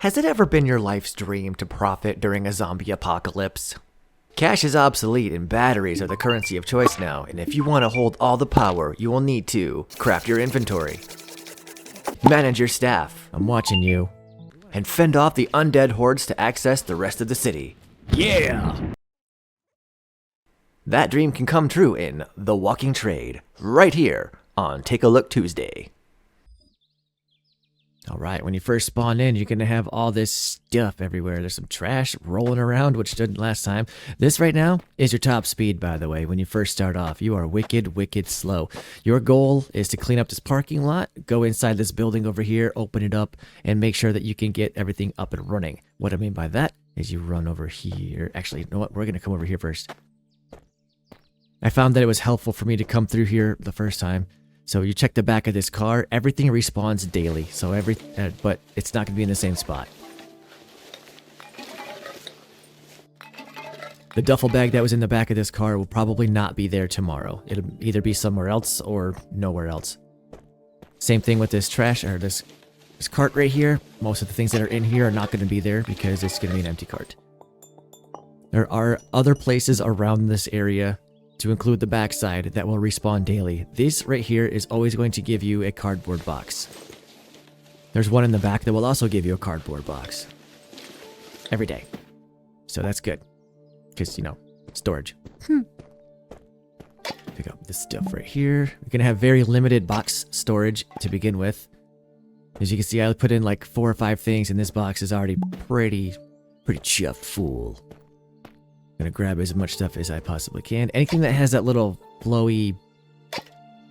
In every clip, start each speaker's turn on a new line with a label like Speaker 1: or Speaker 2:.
Speaker 1: Has it ever been your life's dream to profit during a zombie apocalypse? Cash is obsolete and batteries are the currency of choice now, and if you want to hold all the power, you will need to craft your inventory, manage your staff, I'm watching you, and fend off the undead hordes to access the rest of the city. Yeah! That dream can come true in The Walking Trade, right here on Take a Look Tuesday. Alright, when you first spawn in, you're going to have all this stuff everywhere. There's some trash rolling around, which didn't last time. This right now is your top speed, by the way. When you first start off, you are wicked slow. Your goal is to clean up this parking lot, go inside this building over here, open it up, and make sure that you can get everything up and running. What I mean by that is you run over here. Actually, you know what? We're going to come over here first. I found that it was helpful for me to come through here the first time. So you check the back of this car, everything respawns daily, so but it's not going to be in the same spot. The duffel bag that was in the back of this car will probably not be there tomorrow. It'll either be somewhere else or nowhere else. Same thing with this trash, or this cart right here. Most of the things that are in here are not going to be there because it's going to be an empty cart. There are other places around this area, to include the backside, that will respawn daily. This right here is always going to give you a cardboard box. There's one in the back that will also give you a cardboard box. Every day. So that's good. Because, you know, storage. Pick up this stuff right here. We're going to have very limited box storage to begin with. As you can see, I put in like 4 or 5 things, and this box is already pretty chuffed full. Gonna grab as much stuff as I possibly can. Anything that has that little flowy,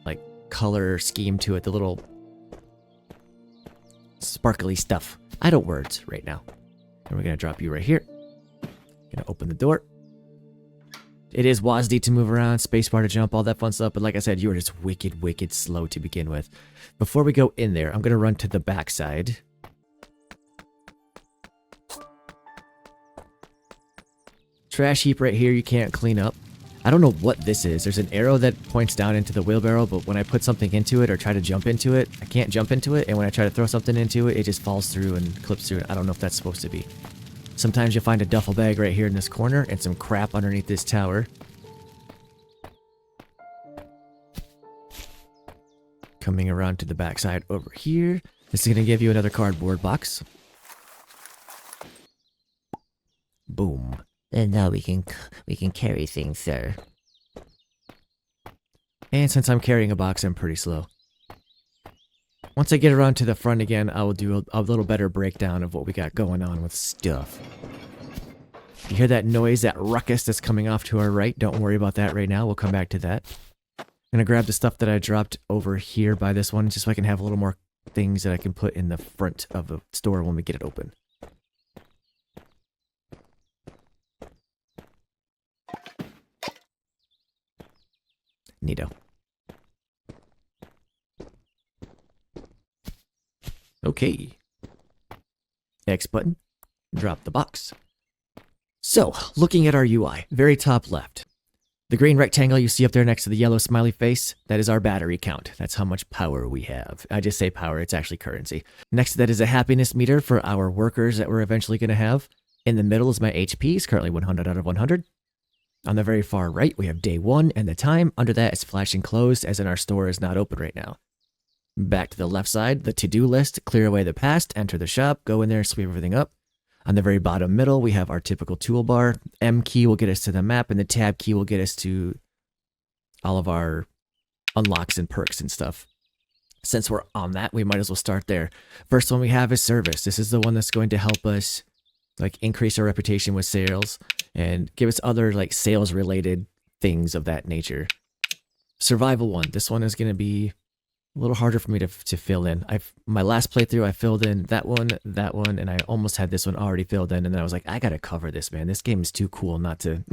Speaker 1: like, color scheme to it, the little sparkly stuff. I don't words right now. And we're gonna drop you right here. Gonna open the door. It is WASD to move around, spacebar to jump, all that fun stuff, but like I said, you are just wicked slow to begin with. Before we go in there, I'm gonna run to the backside. Trash heap right here you can't clean up. I don't know what this is. There's an arrow that points down into the wheelbarrow, but when I put something into it or try to jump into it, I can't jump into it, and when I try to throw something into it, it just falls through and clips through. I don't know if that's supposed to be. Sometimes you'll find a duffel bag right here in this corner and some crap underneath this tower. Coming around to the backside over here. This is going to give you another cardboard box. Boom.
Speaker 2: And now we can carry things, sir.
Speaker 1: And since I'm carrying a box, I'm pretty slow. Once I get around to the front again, I will do a little better breakdown of what we got going on with stuff. You hear that noise, that ruckus that's coming off to our right? Don't worry about that right now. We'll come back to that. I'm going to grab the stuff that I dropped over here by this one, just so I can have a little more things that I can put in the front of the store when we get it open. Neato. Okay. X button. Drop the box. So, looking at our UI, very top left. The green rectangle you see up there next to the yellow smiley face, that is our battery count. That's how much power we have. I just say power, it's actually currency. Next to that is a happiness meter for our workers that we're eventually going to have. In the middle is my HP, it's currently 100 out of 100. On the very far right, we have day 1 and the time. Under that, it's flashing closed, as in our store is not open right now. Back to the left side, the to-do list, clear away the past, enter the shop, go in there, sweep everything up. On the very bottom middle, we have our typical toolbar. M key will get us to the map, and the tab key will get us to all of our unlocks and perks and stuff. Since we're on that, we might as well start there. First one we have is service. This is the one that's going to help us increase our reputation with sales and give us other sales related things of that nature. Survival one. This one is going to be a little harder for me to fill in. My last playthrough, I filled in that one, and I almost had this one already filled in, and then I was like, I gotta cover this, man. This game is too cool not to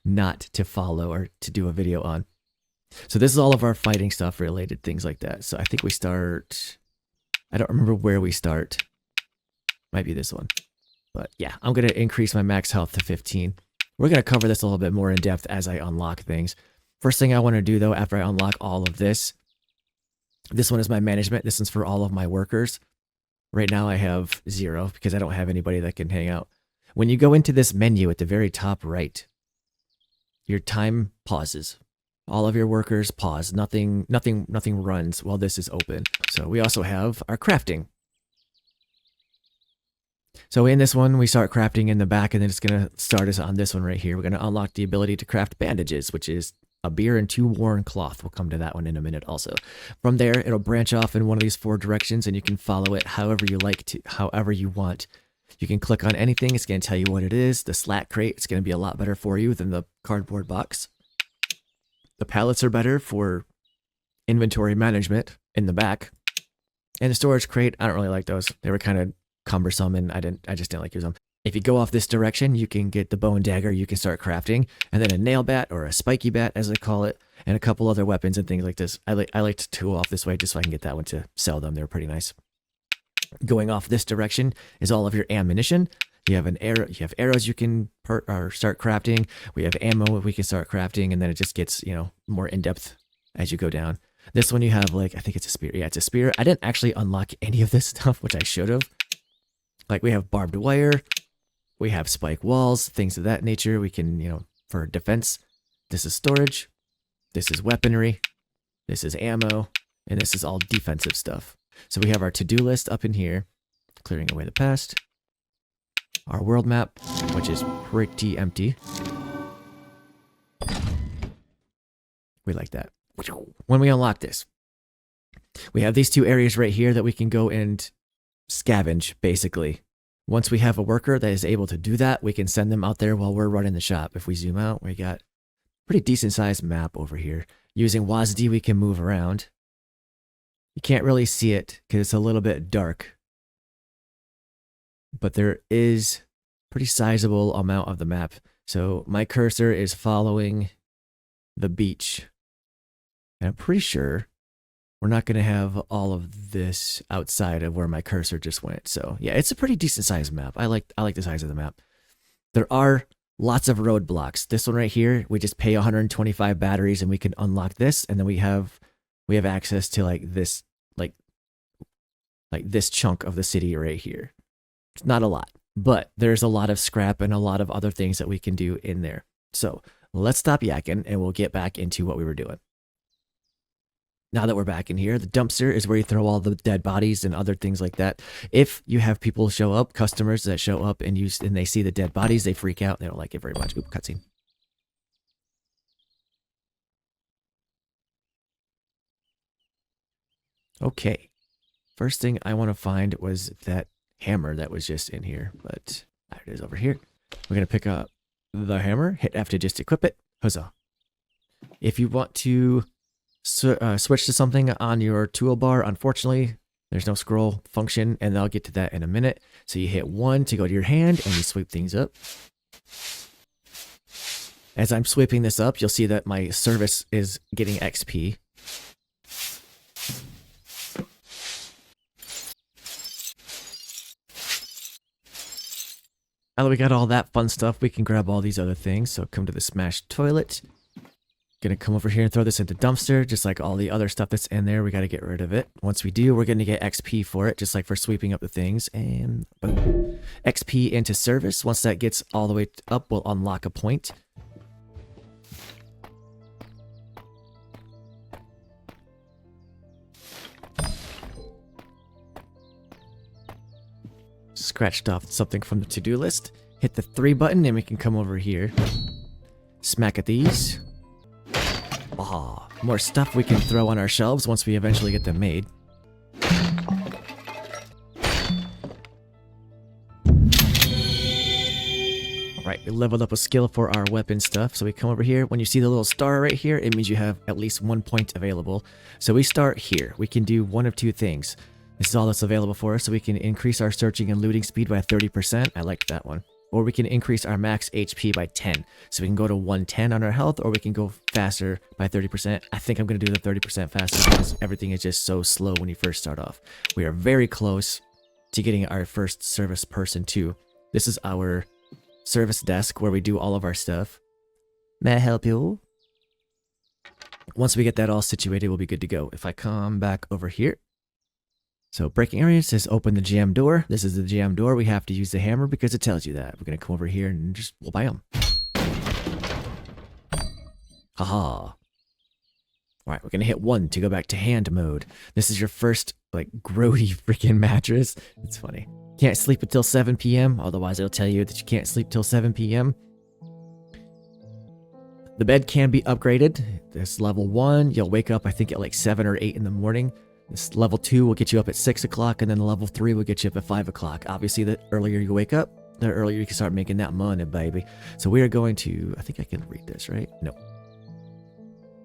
Speaker 1: not to follow or to do a video on. So this is all of our fighting stuff related, things like that. So I think we start, I don't remember where we start. Might be this one. But yeah, I'm going to increase my max health to 15. We're going to cover this a little bit more in depth as I unlock things. First thing I want to do though, after I unlock all of this one is my management. This one's for all of my workers. Right now I have 0 because I don't have anybody that can hang out. When you go into this menu at the very top right, your time pauses. All of your workers pause. Nothing runs while this is open. So we also have our crafting. So in this one, we start crafting in the back, and then it's going to start us on this one right here. We're going to unlock the ability to craft bandages, which is a beer and 2 worn cloth. We'll come to that one in a minute also. From there, it'll branch off in one of these 4 directions, and you can follow it however you like to, however you want. You can click on anything. It's going to tell you what it is. The slat crate is going to be a lot better for you than the cardboard box. The pallets are better for inventory management in the back. And the storage crate, I don't really like those. They were kind of cumbersome, and I just didn't like using them. If you go off this direction, you can get the bow and dagger. You can start crafting, and then a nail bat or a spiky bat, as they call it, and a couple other weapons and things like this. I like to tool off this way just so I can get that one to sell them. They're pretty nice. Going off this direction is all of your ammunition. You have an arrow. You have arrows you can start crafting. We have ammo we can start crafting, and then it just gets more in depth as you go down. This one you have I think it's a spear. Yeah, it's a spear. I didn't actually unlock any of this stuff, which I should have. Like we have barbed wire, we have spike walls, things of that nature. We can for defense. This is storage. This is weaponry. This is ammo, and this is all defensive stuff. So we have our to-do list up in here, clearing away the past. Our world map, which is pretty empty. We like that. When we unlock this, we have these 2 areas right here that we can go and scavenge, basically. Once we have a worker that is able to do that, we can send them out there while we're running the shop. If we zoom out, we got a pretty decent sized map over here. Using WASD, we can move around. You can't really see it because it's a little bit dark, but there is pretty sizable amount of the map. So my cursor is following the beach, and I'm pretty sure we're not going to have all of this outside of where my cursor just went. So yeah, it's a pretty decent sized map. I like the size of the map. There are lots of roadblocks. This one right here, we just pay 125 batteries and we can unlock this, and then we have access to this this chunk of the city right here. It's not a lot, but there's a lot of scrap and a lot of other things that we can do in there. So let's stop yakking and we'll get back into what we were doing. Now that we're back in here, the dumpster is where you throw all the dead bodies and other things like that. If you have people show up, customers that show up and they see the dead bodies, they freak out. They don't like it very much. Oop, cutscene. Okay. First thing I want to find was that hammer that was just in here, but there it is over here. We're going to pick up the hammer, hit F to just equip it. Huzzah. If you want to switch to something on your toolbar, unfortunately, there's no scroll function, and I'll get to that in a minute. So you hit 1 to go to your hand, and you sweep things up. As I'm sweeping this up, you'll see that my service is getting XP. Now that we got all that fun stuff, we can grab all these other things. So come to the smashed toilet. Gonna come over here and throw this into dumpster, just like all the other stuff that's in there. We got to get rid of it. Once we do, we're gonna get XP for it, just like for sweeping up the things. And boom. XP into service. Once that gets all the way up, we'll unlock a point. Scratched off something from the to-do list. Hit the 3 button and we can come over here. Smack at these. Ah, more stuff we can throw on our shelves once we eventually get them made. Alright, we leveled up a skill for our weapon stuff. So we come over here. When you see the little star right here, it means you have at least 1 point available. So we start here. We can do one of 2 things. This is all that's available for us, so we can increase our searching and looting speed by 30%. I like that one. Or we can increase our max HP by 10. So we can go to 110 on our health, or we can go faster by 30%. I think I'm going to do the 30% faster because everything is just so slow when you first start off. We are very close to getting our first service person too. This is our service desk where we do all of our stuff. May I help you? Once we get that all situated, we'll be good to go. If I come back over here, So breaking area says open the jam door. This is the jam door. We have to use the hammer because it tells you that. We're going to come over here and just, we'll buy them. Haha. All right, we're going to hit 1 to go back to hand mode. This is your first, like, grody freaking mattress. It's funny. Can't sleep until 7 p.m. Otherwise, it'll tell you that you can't sleep till 7 p.m. The bed can be upgraded. This level 1, you'll wake up, I think, at like 7 or 8 in the morning. This level 2 will get you up at 6 o'clock, and then the level 3 will get you up at 5 o'clock. Obviously, the earlier you wake up, the earlier you can start making that money, baby. So we are going to, I think I can read this, right? No.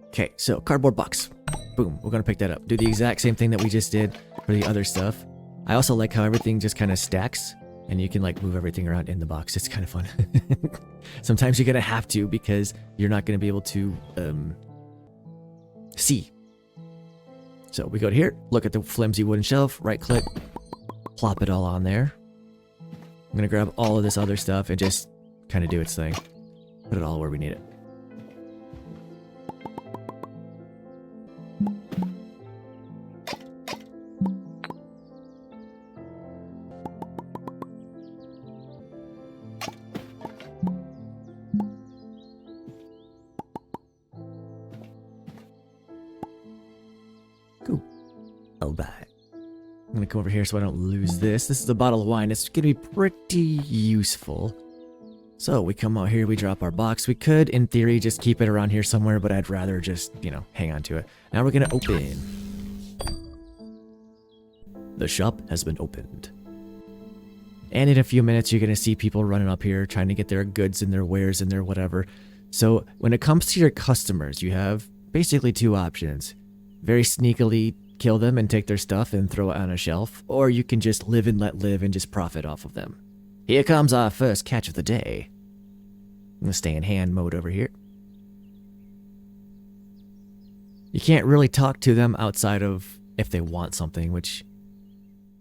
Speaker 1: Okay, so cardboard box. Boom, we're going to pick that up. Do the exact same thing that we just did for the other stuff. I also like how everything just kind of stacks, and you can like move everything around in the box. It's kind of fun. Sometimes you're going to have to because you're not going to be able to see. So we go to here, look at the flimsy wooden shelf, right click, plop it all on there. I'm going to grab all of this other stuff and just kind of do its thing. Put it all where we need it. Cool.
Speaker 2: All right.
Speaker 1: I'm going to come over here so I don't lose this. This is a bottle of wine. It's going to be pretty useful. So we come out here, we drop our box. We could, in theory, just keep it around here somewhere, but I'd rather just, you know, hang on to it. Now we're going to open. The shop has been opened. And in a few minutes, you're going to see people running up here trying to get their goods and their wares and their whatever. So when it comes to your customers, you have basically 2 options. Very sneakily kill them and take their stuff and throw it on a shelf, or you can just live and let live and just profit off of them. Here comes our first catch of the day. I'm going to stay in hand mode over here. You can't really talk to them outside of if they want something, which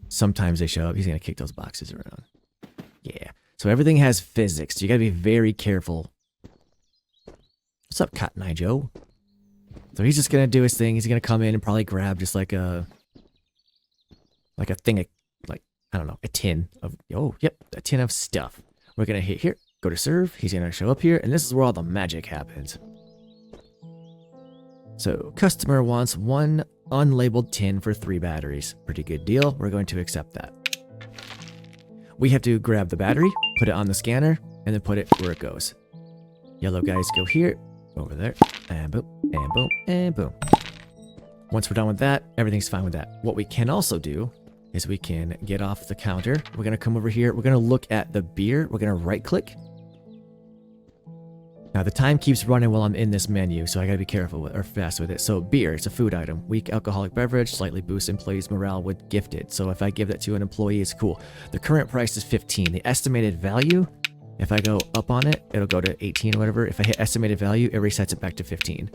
Speaker 1: sometimes they show up. He's going to kick those boxes around. Yeah. So everything has physics. You got to be very careful. What's up, Cotton Eye Joe? So he's just going to do his thing. He's going to come in and probably grab just like a thing of, like, I don't know, a tin of, oh, yep, a tin of stuff. We're going to hit here, go to serve. He's going to show up here, and this is where all the magic happens. So customer wants 1 unlabeled tin for 3 batteries. Pretty good deal. We're going to accept that. We have to grab the battery, put it on the scanner, and then put it where it goes. Yellow guys go here, over there, and boom, and boom, and boom. Once we're done with that, everything's fine with that. What we can also do is we can get off the counter. We're going to come over here. We're going to look at the beer. We're going to right click. Now the time keeps running while I'm in this menu, so I got to be careful with, or fast with it. So beer, it's a food item. Weak alcoholic beverage, slightly boosts employees' morale with gifted. So if I give that to an employee, it's cool. The current price is 15. The estimated value, if I go up on it, it'll go to 18 or whatever. If I hit estimated value, it resets it back to 15.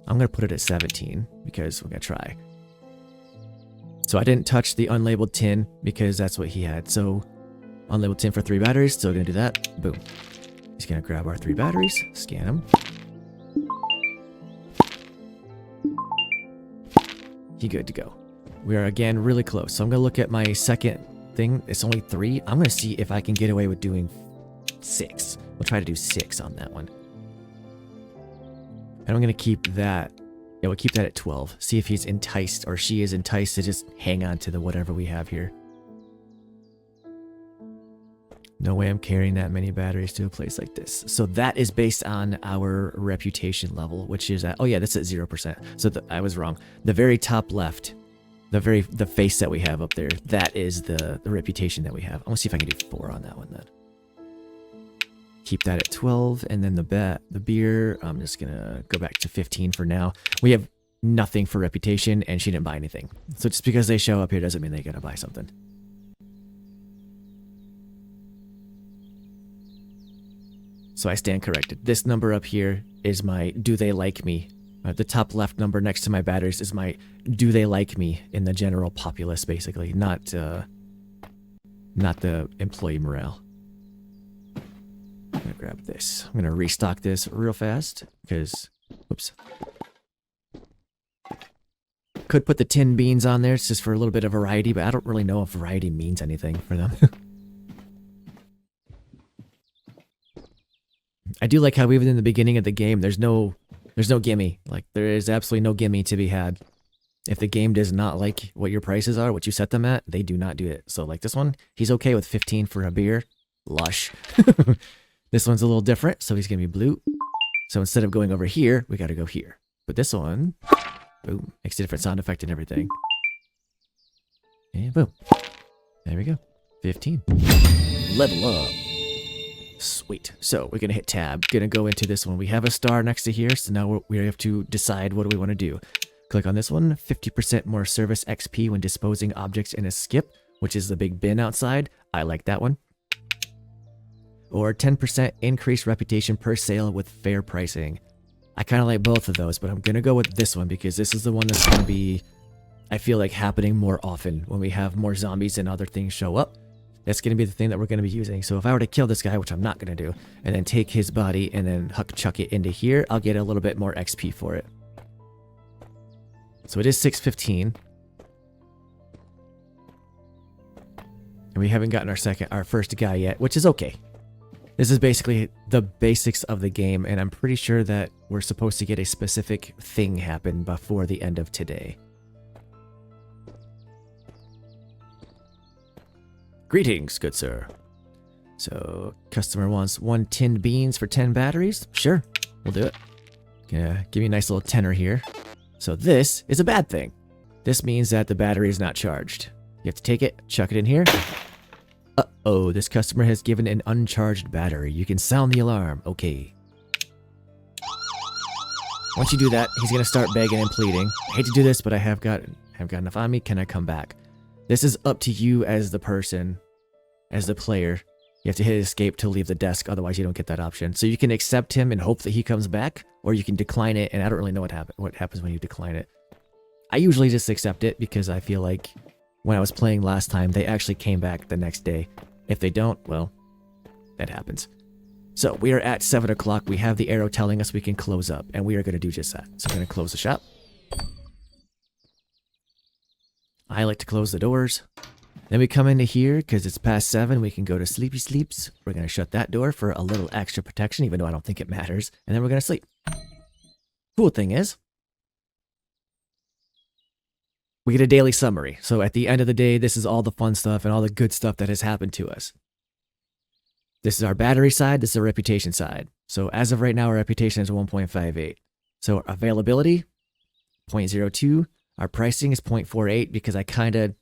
Speaker 1: I'm going to put it at 17 because we're going to try. So I didn't touch the unlabeled tin because that's what he had. So unlabeled tin for 3 batteries. So we're going to do that. Boom. He's going to grab our 3 batteries, scan them. He good to go. We are again really close. So I'm going to look at my second thing. It's only 3. I'm going to see if I can get away with doing 6. We'll try to do 6 on that one. And I'm going to keep that. Yeah, we'll keep that at 12. See if he's enticed or she is enticed to just hang on to the whatever we have here. No way I'm carrying that many batteries to a place like this. So that is based on our reputation level, which is at, oh yeah, that's at 0%. So I was wrong. The very top left, the face that we have up there, that is the reputation that we have. I want to see if I can do 4 on that one then. Keep that at 12, and then the beer, I'm just gonna go back to 15 for now. We have nothing for reputation, and she didn't buy anything. So just because they show up here doesn't mean they gotta buy something. So I stand corrected. This number up here is my do they like me. The top left number next to my batteries is my do they like me in the general populace, basically, not the employee morale. I'm gonna grab this. I'm gonna restock this real fast because could put the tin beans on there. It's just for a little bit of variety, but I don't really know if variety means anything for them. I do like how even in the beginning of the game, there's no gimme. Like, there is absolutely no gimme to be had. If the game does not like what your prices are, what you set them at, they do not do it. So like this one, he's okay with 15 for a beer. Lush. This one's a little different, so he's going to be blue. So instead of going over here, we got to go here. But this one, boom, makes a different sound effect and everything. And boom. There we go. 15. Level up. Sweet. So we're going to hit tab. Going to go into this one. We have a star next to here, so now we have to decide what do we want to do. Click on this one. 50% more service XP when disposing objects in a skip, which is the big bin outside. I like that one. Or 10% increased reputation per sale with fair pricing. I kind of like both of those, but I'm going to go with this one because this is the one that's going to be, I feel like, happening more often when we have more zombies and other things show up. That's going to be the thing that we're going to be using. So if I were to kill this guy, which I'm not going to do, and then take his body and then chuck it into here, I'll get a little bit more XP for it. So it is 615. And we haven't gotten our first guy yet, which is okay. This is basically the basics of the game, and I'm pretty sure that we're supposed to get a specific thing happen before the end of today. Greetings, good sir. So, customer wants 1 tinned beans for 10 batteries? Sure, we'll do it. Gonna give you a nice little tenner here. So this is a bad thing. This means that the battery is not charged. You have to take it, chuck it in here. Uh-oh, this customer has given an uncharged battery. You can sound the alarm. Okay. Once you do that, he's going to start begging and pleading. I hate to do this, but I have got enough on me. Can I come back? This is up to you as the person, as the player. You have to hit escape to leave the desk, otherwise you don't get that option. So you can accept him and hope that he comes back, or you can decline it, and I don't really know what happens when you decline it. I usually just accept it because I feel like when I was playing last time, they actually came back the next day. If they don't, well, that happens. So we are at 7 o'clock. We have the arrow telling us we can close up, and we are going to do just that. So I'm going to close the shop. I like to close the doors. Then we come into here, because it's past 7, we can go to sleepy sleeps. We're going to shut that door for a little extra protection, even though I don't think it matters. And then we're going to sleep. Cool thing is, we get a daily summary. So at the end of the day, this is all the fun stuff and all the good stuff that has happened to us. This is our battery side. This is our reputation side. So as of right now, our reputation is 1.58. So our availability, 0.02. Our pricing is 0.48 because I kind of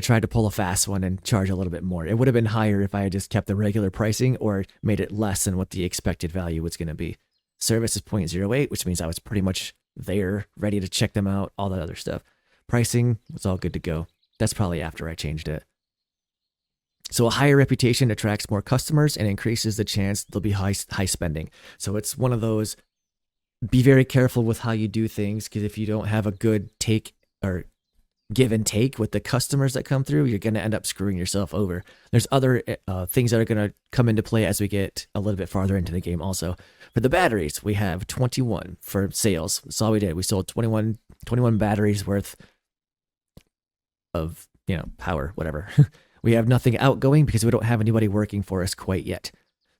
Speaker 1: tried to pull a fast one and charge a little bit more. It would have been higher if I had just kept the regular pricing or made it less than what the expected value was going to be. Service is 0.08, which means I was pretty much there, ready to check them out, all that other stuff. Pricing was all good to go. That's probably after I changed it. So a higher reputation attracts more customers and increases the chance they'll be high spending. So it's one of those, be very careful with how you do things, because if you don't have a good take or give and take with the customers that come through, you're going to end up screwing yourself over. There's other things that are going to come into play as we get a little bit farther into the game also. For the batteries, we have 21 for sales. That's all we did. We sold 21 batteries worth of, power, whatever. We have nothing outgoing because we don't have anybody working for us quite yet.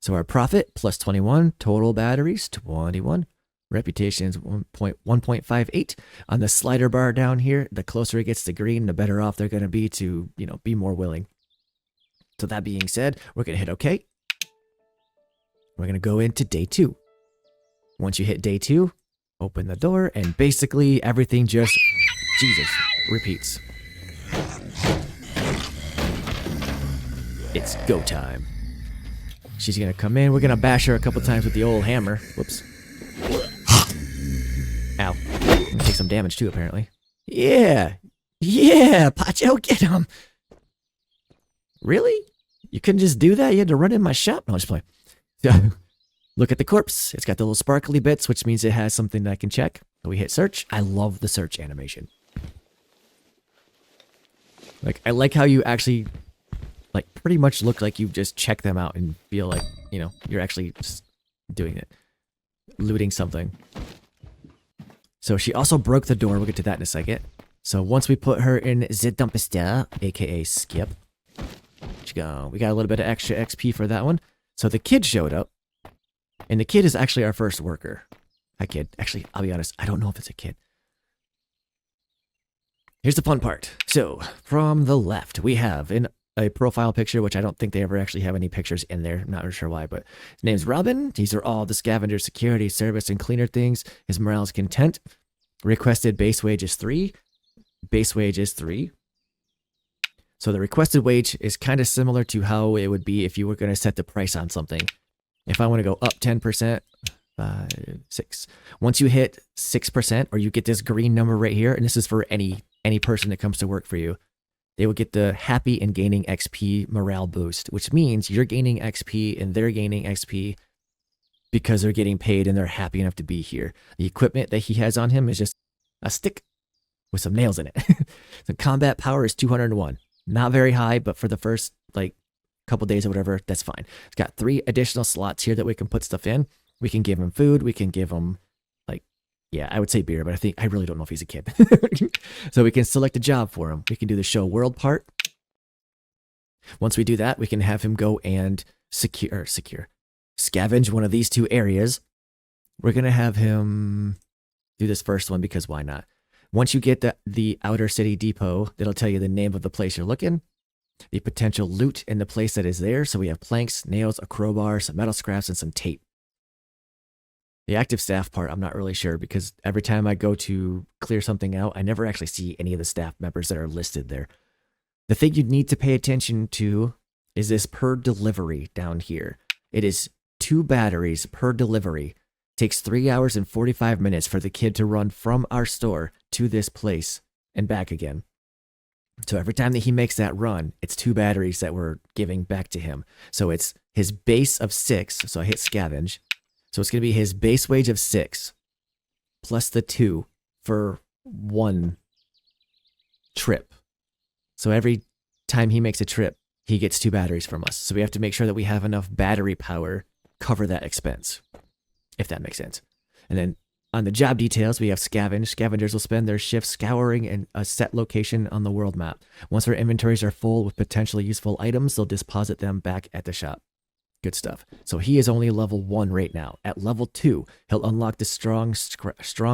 Speaker 1: So our profit plus 21, total batteries 21. Reputation is 1.58. On the slider bar down here, the closer it gets to green, the better off they're going to be to, be more willing. So that being said, we're going to hit OK. We're going to go into day 2. Once you hit day 2, open the door, and basically everything just, repeats. It's go time. She's going to come in. We're going to bash her a couple times with the old hammer. Whoops. Ow. Gonna take some damage too, apparently. Yeah, Pacho, get him. Really? You couldn't just do that? You had to run in my shop? No, just play. Look at the corpse. It's got the little sparkly bits, which means it has something that I can check. So we hit search. I love the search animation. I like how you actually, pretty much look like you just check them out and feel like, you're actually just doing it. Looting something. So she also broke the door. We'll get to that in a second. So once we put her in the dumpster, aka Skip, we got a little bit of extra XP for that one. So the kid showed up, and the kid is actually our first worker. Hi, kid. Actually, I'll be honest, I don't know if it's a kid. Here's the fun part. So from the left, we have in a profile picture, which I don't think they ever actually have any pictures in there. I'm not really sure why, but his name's Robin. These are all the scavenger security, service, and cleaner things. His morale is content. Requested base wage is 3. Base wage is 3. So the requested wage is kind of similar to how it would be if you were going to set the price on something. If I want to go up 10%, 5, 6. Once you hit 6%, or you get this green number right here, and this is for any person that comes to work for you, they will get the happy and gaining XP morale boost, which means you're gaining XP and they're gaining XP because they're getting paid and they're happy enough to be here. The equipment that he has on him is just a stick with some nails in it. The combat power is 201. Not very high, but for the first couple days or whatever, that's fine. It's got 3 additional slots here that we can put stuff in. We can give him food. We can give him I would say beer, but I really don't know if he's a kid. So we can select a job for him. We can do the show world part. Once we do that, we can have him go and scavenge one of these 2 areas. We're going to have him do this first one because why not? Once you get the outer city depot, that'll tell you the name of the place you're looking, the potential loot in the place that is there. So we have planks, nails, a crowbar, some metal scraps, and some tape. The active staff part, I'm not really sure because every time I go to clear something out, I never actually see any of the staff members that are listed there. The thing you need to pay attention to is this per delivery down here. It is 2 batteries per delivery. Takes 3 hours and 45 minutes for the kid to run from our store to this place and back again. So every time that he makes that run, it's 2 batteries that we're giving back to him. So it's his base of 6. So I hit scavenge. So it's going to be his base wage of 6 plus the 2 for 1 trip. So every time he makes a trip, he gets 2 batteries from us. So we have to make sure that we have enough battery power cover that expense, if that makes sense. And then on the job details, we have scavenge. Scavengers will spend their shifts scouring in a set location on the world map. Once their inventories are full with potentially useful items, they'll deposit them back at the shop. Good stuff. So he is only level 1 right now. At level 2, he'll unlock the strong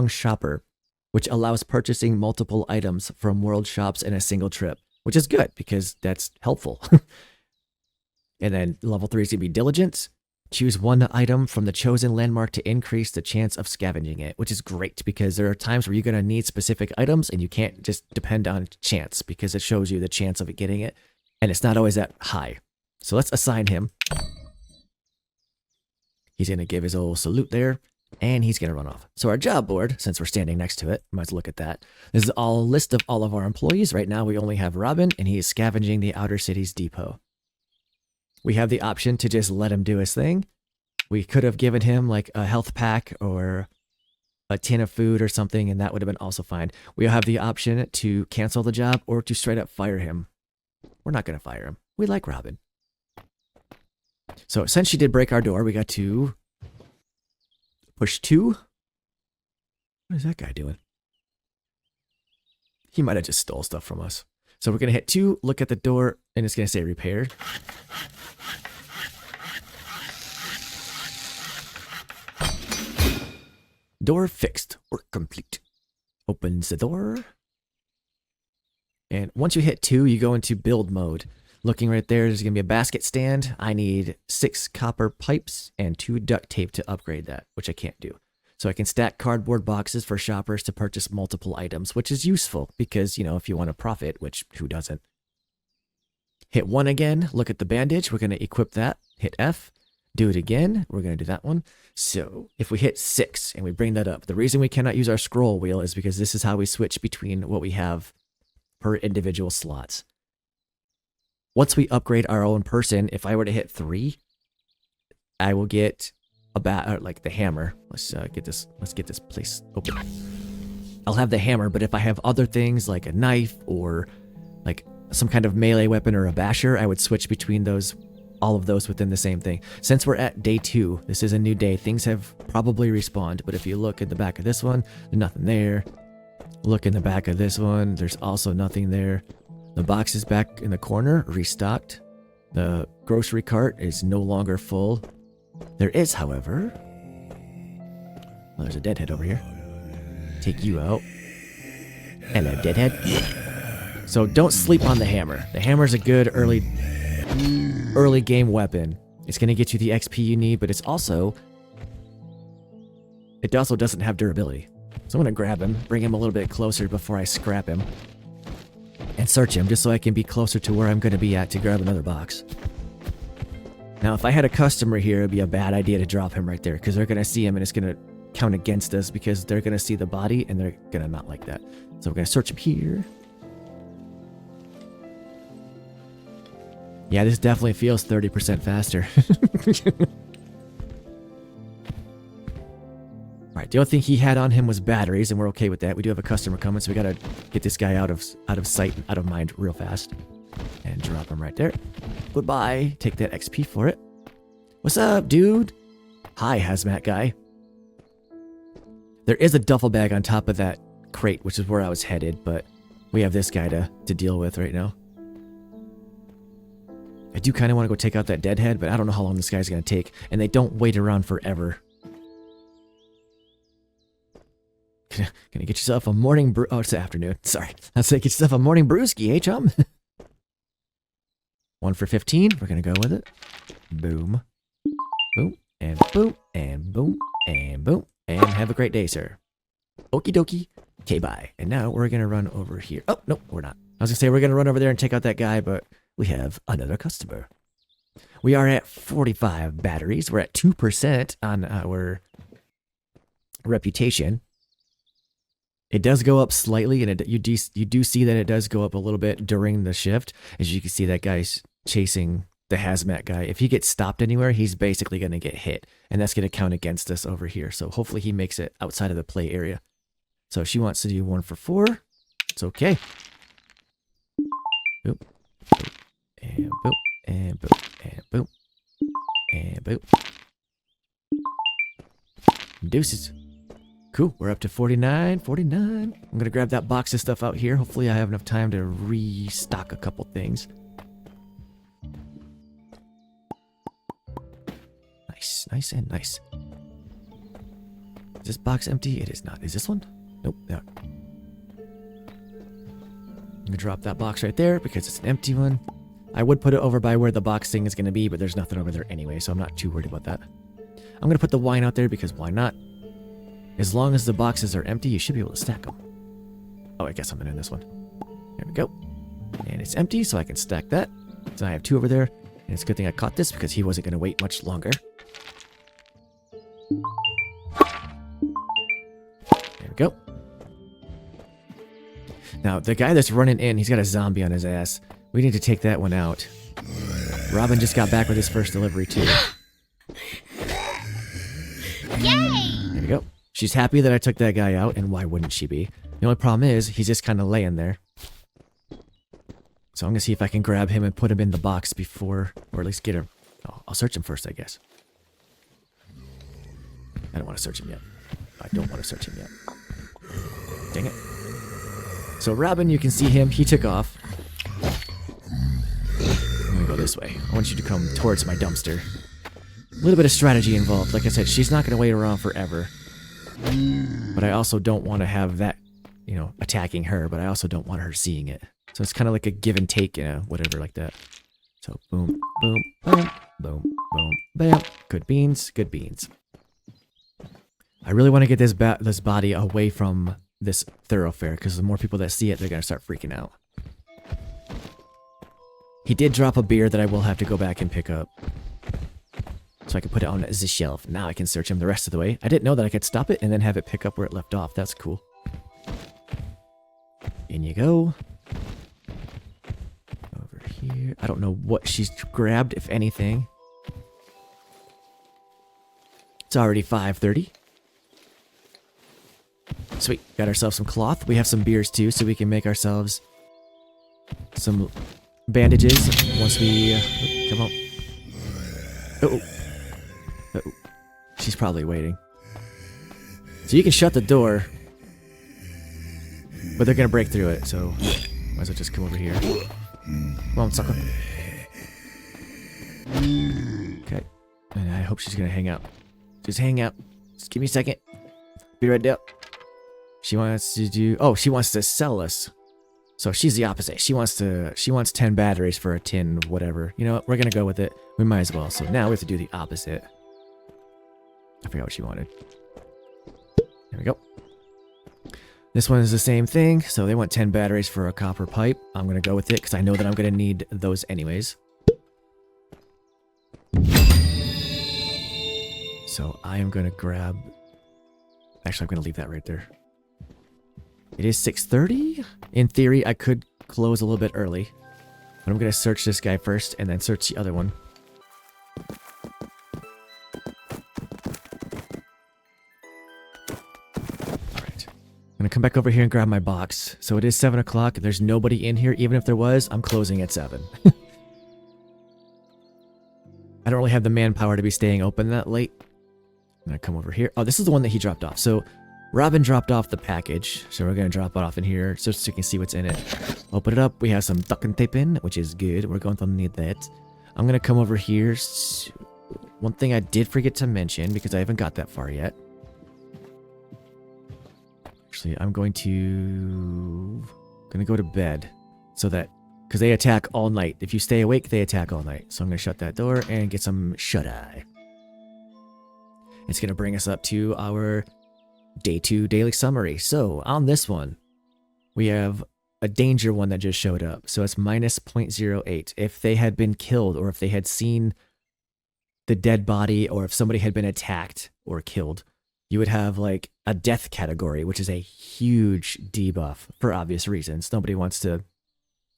Speaker 1: shopper, which allows purchasing multiple items from world shops in a single trip, which is good because that's helpful. And then level 3 is going to be diligence. Choose 1 item from the chosen landmark to increase the chance of scavenging it, which is great because there are times where you're going to need specific items and you can't just depend on chance because it shows you the chance of it getting it, and it's not always that high. So let's assign him. He's going to give his old salute there, and he's going to run off. So our job board, since we're standing next to it, might as well look at that. This is all a list of all of our employees. Right now, we only have Robin, and he is scavenging the outer city's depot. We have the option to just let him do his thing. We could have given him like a health pack or a tin of food or something, and that would have been also fine. We have the option to cancel the job or to straight up fire him. We're not going to fire him. We like Robin. So since she did break our door, we got to push 2. What is that guy doing? He might have just stole stuff from us. So we're going to hit 2, look at the door, and it's going to say repair. Door fixed. Work complete. Opens the door. And once you hit 2, you go into build mode. Looking right there, there's going to be a basket stand. I need 6 copper pipes and 2 duct tape to upgrade that, which I can't do. So I can stack cardboard boxes for shoppers to purchase multiple items, which is useful because, if you want to profit, which who doesn't? Hit 1 again. Look at the bandage. We're going to equip that. Hit F. Do it again. We're going to do that one. So if we hit 6 and we bring that up, the reason we cannot use our scroll wheel is because this is how we switch between what we have per individual slots. Once we upgrade our own person, if I were to hit 3, I will get the hammer. Let's get this place open. I'll have the hammer, but if I have other things like a knife or like some kind of melee weapon or a basher, I would switch between those all of those within the same thing. Since we're at day 2, this is a new day, things have probably respawned, but if you look at the back of this one, there's nothing there. Look in the back of this one, there's also nothing there. The box is back in the corner, restocked. The grocery cart is no longer full. There is, however... Well, there's a deadhead over here. Take you out. Hello, deadhead. So don't sleep on the hammer. The hammer's a good early game weapon. It's going to get you the XP you need, but it also doesn't have durability. So I'm going to grab him, bring him a little bit closer before I scrap him, and search him just so I can be closer to where I'm going to be at to grab another box. Now, if I had a customer here, it'd be a bad idea to drop him right there because they're going to see him and it's going to count against us because they're going to see the body and they're going to not like that. So we're going to search him here. Yeah, this definitely feels 30% faster. Alright, the only thing he had on him was batteries, and we're okay with that. We do have a customer coming, so we gotta get this guy out of sight and out of mind real fast. And drop him right there. Goodbye. Take that XP for it. What's up, dude? Hi, hazmat guy. There is a duffel bag on top of that crate, which is where I was headed, but we have this guy to deal with right now. I do kind of want to go take out that deadhead, but I don't know how long this guy's going to take, and they don't wait around forever. Gonna get yourself a morning brew. Oh, it's the afternoon. Sorry. I'll say get yourself a morning brewski, eh, chum? 1 for 15. We're going to go with it. Boom. Boom. And boom. And boom. And boom. And have a great day, sir. Okie dokie. Okay, bye. And now we're going to run over here. Oh, no, we're not. I was going to say we're going to run over there and take out that guy, but we have another customer. We are at 45 batteries. We're at 2% on our reputation. It does go up slightly, and you do see that it does go up a little bit during the shift. As you can see, that guy's chasing the hazmat guy. If he gets stopped anywhere, he's basically going to get hit, and that's going to count against us over here. So hopefully he makes it outside of the play area. So she wants to do 1 for 4. It's okay. Boop. Boop. And boop. And boop. And boop. And boop. Deuces. Cool, we're up to 49. I'm gonna grab that box of stuff out here. Hopefully I have enough time to restock a couple things. Nice, nice and nice. Is this box empty? It is not. Is this one? Nope. No. I'm gonna drop that box right there because it's an empty one. I would put it over by where the box thing is gonna be, but there's nothing over there anyway, so I'm not too worried about that. I'm gonna put the wine out there because why not? As long as the boxes are empty, you should be able to stack them. Oh, I guess I'm in this one. There we go. And it's empty, so I can stack that. So I have 2 over there. And it's a good thing I caught this because he wasn't going to wait much longer. There we go. Now, the guy that's running in, he's got a zombie on his ass. We need to take that one out. Robin just got back with his first delivery, too.
Speaker 3: Yay!
Speaker 1: There we go. She's happy that I took that guy out, and why wouldn't she be? The only problem is, he's just kind of laying there. So I'm going to see if I can grab him and put him in the box before, or at least get him. Oh, I'll search him first, I guess. I don't want to search him yet. I don't want to search him yet. Dang it. So Robin, you can see him. He took off. I'm going to go this way. I want you to come towards my dumpster. A little bit of strategy involved. Like I said, she's not going to wait around forever. But I also don't want to have that, you know, attacking her, but I also don't want her seeing it. So it's kind of like a give and take, you know, whatever like that. So boom, boom, boom, boom, boom, bam. Good beans, good beans. I really want to get this body away from this thoroughfare, because the more people that see it, they're going to start freaking out. He did drop a beer that I will have to go back and pick up. So I can put it on the shelf. Now I can search him the rest of the way. I didn't know that I could stop it and then have it pick up where it left off. That's cool. In you go. Over here. I don't know what she's grabbed, if anything. It's already 5:30. Sweet. Got ourselves some cloth. We have some beers too, so we can make ourselves some bandages once we... come on. Oh. Oh. She's probably waiting. So you can shut the door, but they're gonna break through it, so might as well just come over here. Come on, sucker. Okay. And I hope she's gonna hang out. Just hang out. Just give me a second. Be right there. She wants to do... Oh, she wants to sell us. So she's the opposite. She wants 10 batteries for a tin of whatever. You know what? We're gonna go with it. We might as well. So now we have to do the opposite. I forgot what she wanted. There we go. This one is the same thing. So they want 10 batteries for a copper pipe. I'm gonna go with it because I know that I'm gonna need those anyways. So I am gonna grab... Actually, I'm gonna leave that right there. It is 6:30. In theory, I could close a little bit early. But I'm gonna search this guy first and then search the other one. Alright. I'm gonna come back over here and grab my box. So it is 7 o'clock. There's nobody in here. Even if there was, I'm closing at 7. I don't really have the manpower to be staying open that late. I'm gonna come over here. Oh, this is the one that he dropped off. So Robin dropped off the package. So we're gonna drop it off in here so you can see what's in it. Open it up. We have some duct tape in, which is good. We're going to need that. I'm gonna come over here. One thing I did forget to mention because I haven't got that far yet. Actually, I'm gonna go to bed so that because they attack all night. If you stay awake, they attack all night. So I'm gonna shut that door and get some shut-eye. It's going to bring us up to our day 2 daily summary. So on this one, we have a danger one that just showed up. So it's minus 0.08. If they had been killed or if they had seen the dead body or if somebody had been attacked or killed, you would have like a death category, which is a huge debuff for obvious reasons. Nobody wants to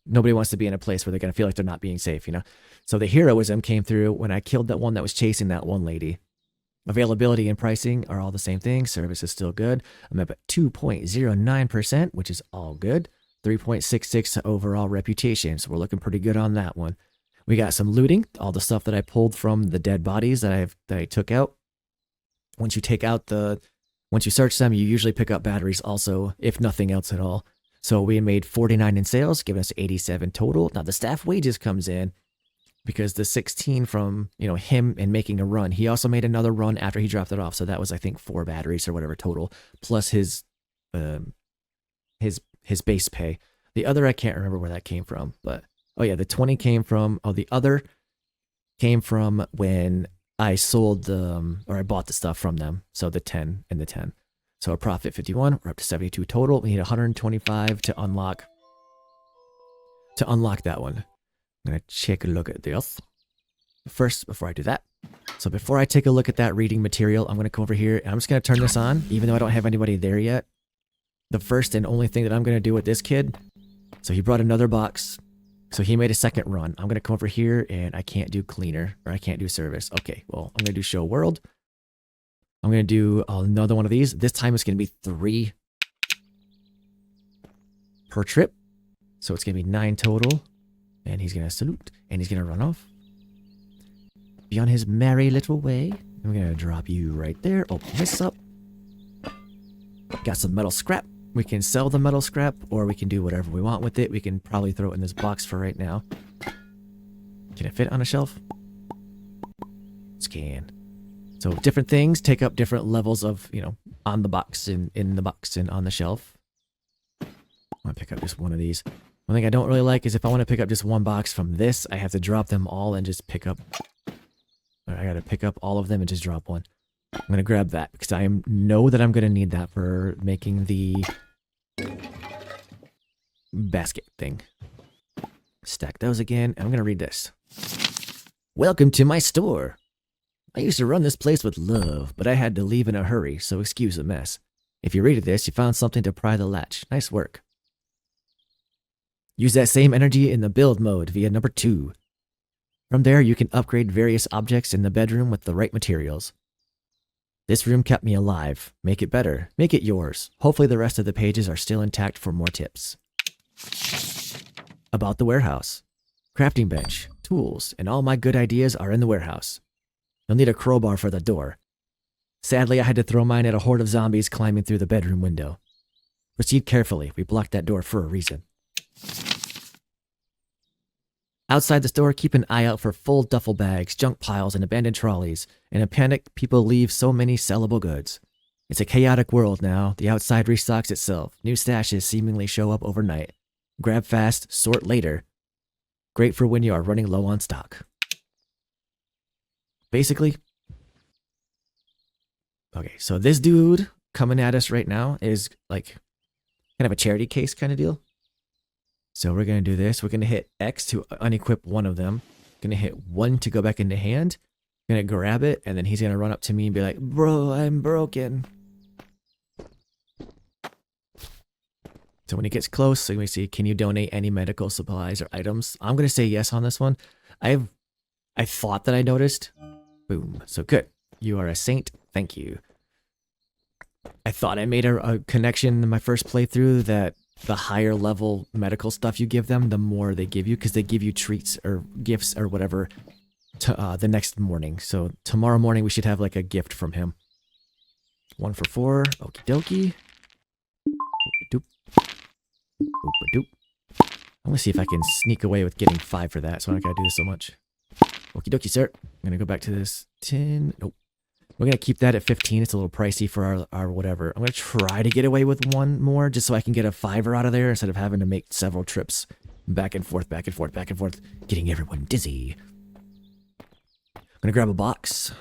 Speaker 1: be in a place where they're going to feel like they're not being safe, you know? So the heroism came through when I killed that one that was chasing that one lady. Availability and pricing are all the same thing. Service is still good. I'm up at 2.09%, which is all good. 3.66 overall reputation. So we're looking pretty good on that one. We got some looting, all the stuff that I pulled from the dead bodies that I took out. Once you search them, you usually pick up batteries also, if nothing else at all. So we made 49 in sales, giving us 87 total. Now the staff wages comes in. Because the 16 from, him and making a run, he also made another run after he dropped it off. So that was, I think, 4 batteries or whatever total, plus his base pay. The other, I can't remember where that came from, but, oh yeah, the 20 came from, the other came from when I sold or I bought the stuff from them. So the 10 and the 10. So a profit 51, we're up to 72 total. We need 125 to unlock that one. I'm going to take a look at this first before I do that. So before I take a look at that reading material, I'm going to come over here and I'm just going to turn this on, even though I don't have anybody there yet. The first and only thing that I'm going to do with this kid, so he brought another box. So he made a second run. I'm going to come over here and I can't do cleaner or I can't do service. Okay, well, I'm going to do show world. I'm going to do another one of these. This time it's going to be 3 per trip. So it's going to be 9 total. And he's going to salute. And he's going to run off. Be on his merry little way. I'm going to drop you right there. Open this up. Got some metal scrap. We can sell the metal scrap. Or we can do whatever we want with it. We can probably throw it in this box for right now. Can it fit on a shelf? Scan. So different things take up different levels of, on the box and in the box and on the shelf. I'm going to pick up just one of these. One thing I don't really like is if I want to pick up just one box from this, I have to drop them all and just pick up. I got to pick up all of them and just drop one. I'm going to grab that because I know that I'm going to need that for making the basket thing. Stack those again. And I'm going to read this. Welcome to my store. I used to run this place with love, but I had to leave in a hurry, so excuse the mess. If you read this, you found something to pry the latch. Nice work. Use that same energy in the build mode via number 2. From there, you can upgrade various objects in the bedroom with the right materials. This room kept me alive. Make it better. Make it yours. Hopefully the rest of the pages are still intact for more tips. About the warehouse. Crafting bench, tools, and all my good ideas are in the warehouse. You'll need a crowbar for the door. Sadly, I had to throw mine at a horde of zombies climbing through the bedroom window. Proceed carefully. We blocked that door for a reason. Outside the store, keep an eye out for full duffel bags, junk piles, and abandoned trolleys. In a panic, people leave so many sellable goods. It's a chaotic world now. The outside restocks itself. New stashes seemingly show up overnight. Grab fast, sort later. Great for when you are running low on stock. Basically, okay, so this dude coming at us right now is like kind of a charity case kind of deal. So we're going to do this. We're going to hit X to unequip one of them. Going to hit 1 to go back into hand. Going to grab it, and then he's going to run up to me and be like, bro, I'm broken. So when he gets close, so we see, can you donate any medical supplies or items? I'm going to say yes on this one. I thought that I noticed. Boom. So good. You are a saint. Thank you. I thought I made a connection in my first playthrough that the higher level medical stuff you give them, the more they give you, because they give you treats or gifts or whatever to the next morning. So tomorrow morning we should have like a gift from him. 1 for 4. Okie dokie. Doop. Doop. I'm gonna see if I can sneak away with getting 5 for that, so I don't gotta do this so much. Okie dokie, sir. I'm gonna go back to this 10. Nope. We're gonna keep that at 15. It's a little pricey for our whatever. I'm gonna try to get away with 1 more just so I can get a 5er out of there instead of having to make several trips back and forth, back and forth, back and forth, getting everyone dizzy. I'm gonna grab a box.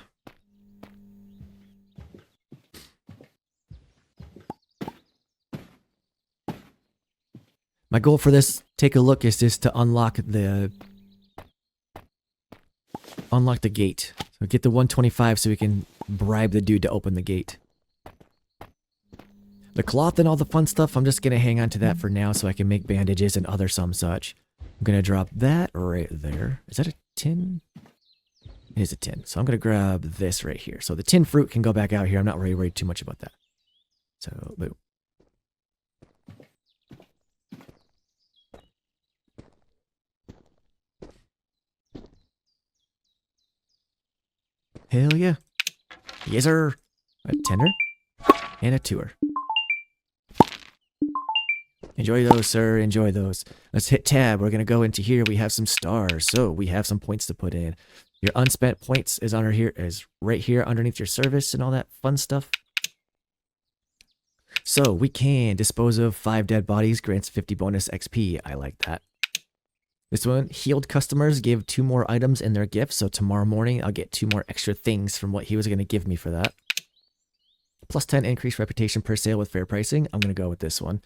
Speaker 1: My goal for this take a look is just to unlock the gate. So get the 125 so we can bribe the dude to open the gate. The cloth and all the fun stuff, I'm just going to hang on to that for now so I can make bandages and other some such. I'm going to drop that right there. Is that a tin? It is a tin. So I'm going to grab this right here. So the tin fruit can go back out here. I'm not really worried too much about that. So, boom. Hell yeah. Yes, sir. A tenner and a 2er. Enjoy those, sir. Enjoy those. Let's hit tab. We're going to go into here. We have some stars. So we have some points to put in. Your unspent points is under here, is right here underneath your service and all that fun stuff. So we can dispose of 5 dead bodies, grants 50 bonus XP. I like that. This one, healed customers give 2 more items in their gift, so tomorrow morning I'll get 2 more extra things from what he was going to give me for that. Plus 10 increased reputation per sale with fair pricing. I'm going to go with this one.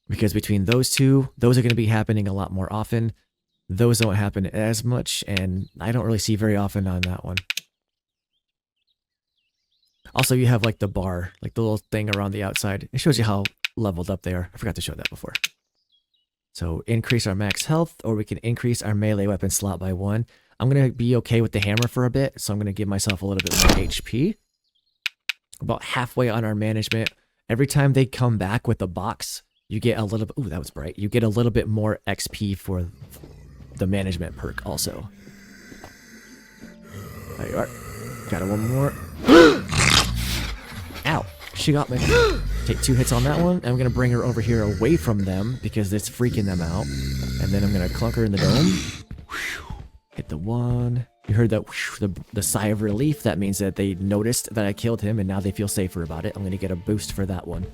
Speaker 1: Because between those two, those are going to be happening a lot more often. Those don't happen as much, and I don't really see very often on that one. Also, you have like the bar, like the little thing around the outside. It shows you how leveled up they are. I forgot to show that before. So increase our max health, or we can increase our melee weapon slot by 1. I'm going to be okay with the hammer for a bit, so I'm going to give myself a little bit more HP. About halfway on our management. Every time they come back with a box, you get a little bit... Ooh, that was bright. You get a little bit more XP for the management perk also. There you are. Got one more. Ow. She got me. Take 2 hits on that one. I'm going to bring her over here away from them because it's freaking them out. And then I'm going to clunk her in the dome. Hit the 1. You heard that the sigh of relief. That means that they noticed that I killed him and now they feel safer about it. I'm going to get a boost for that one.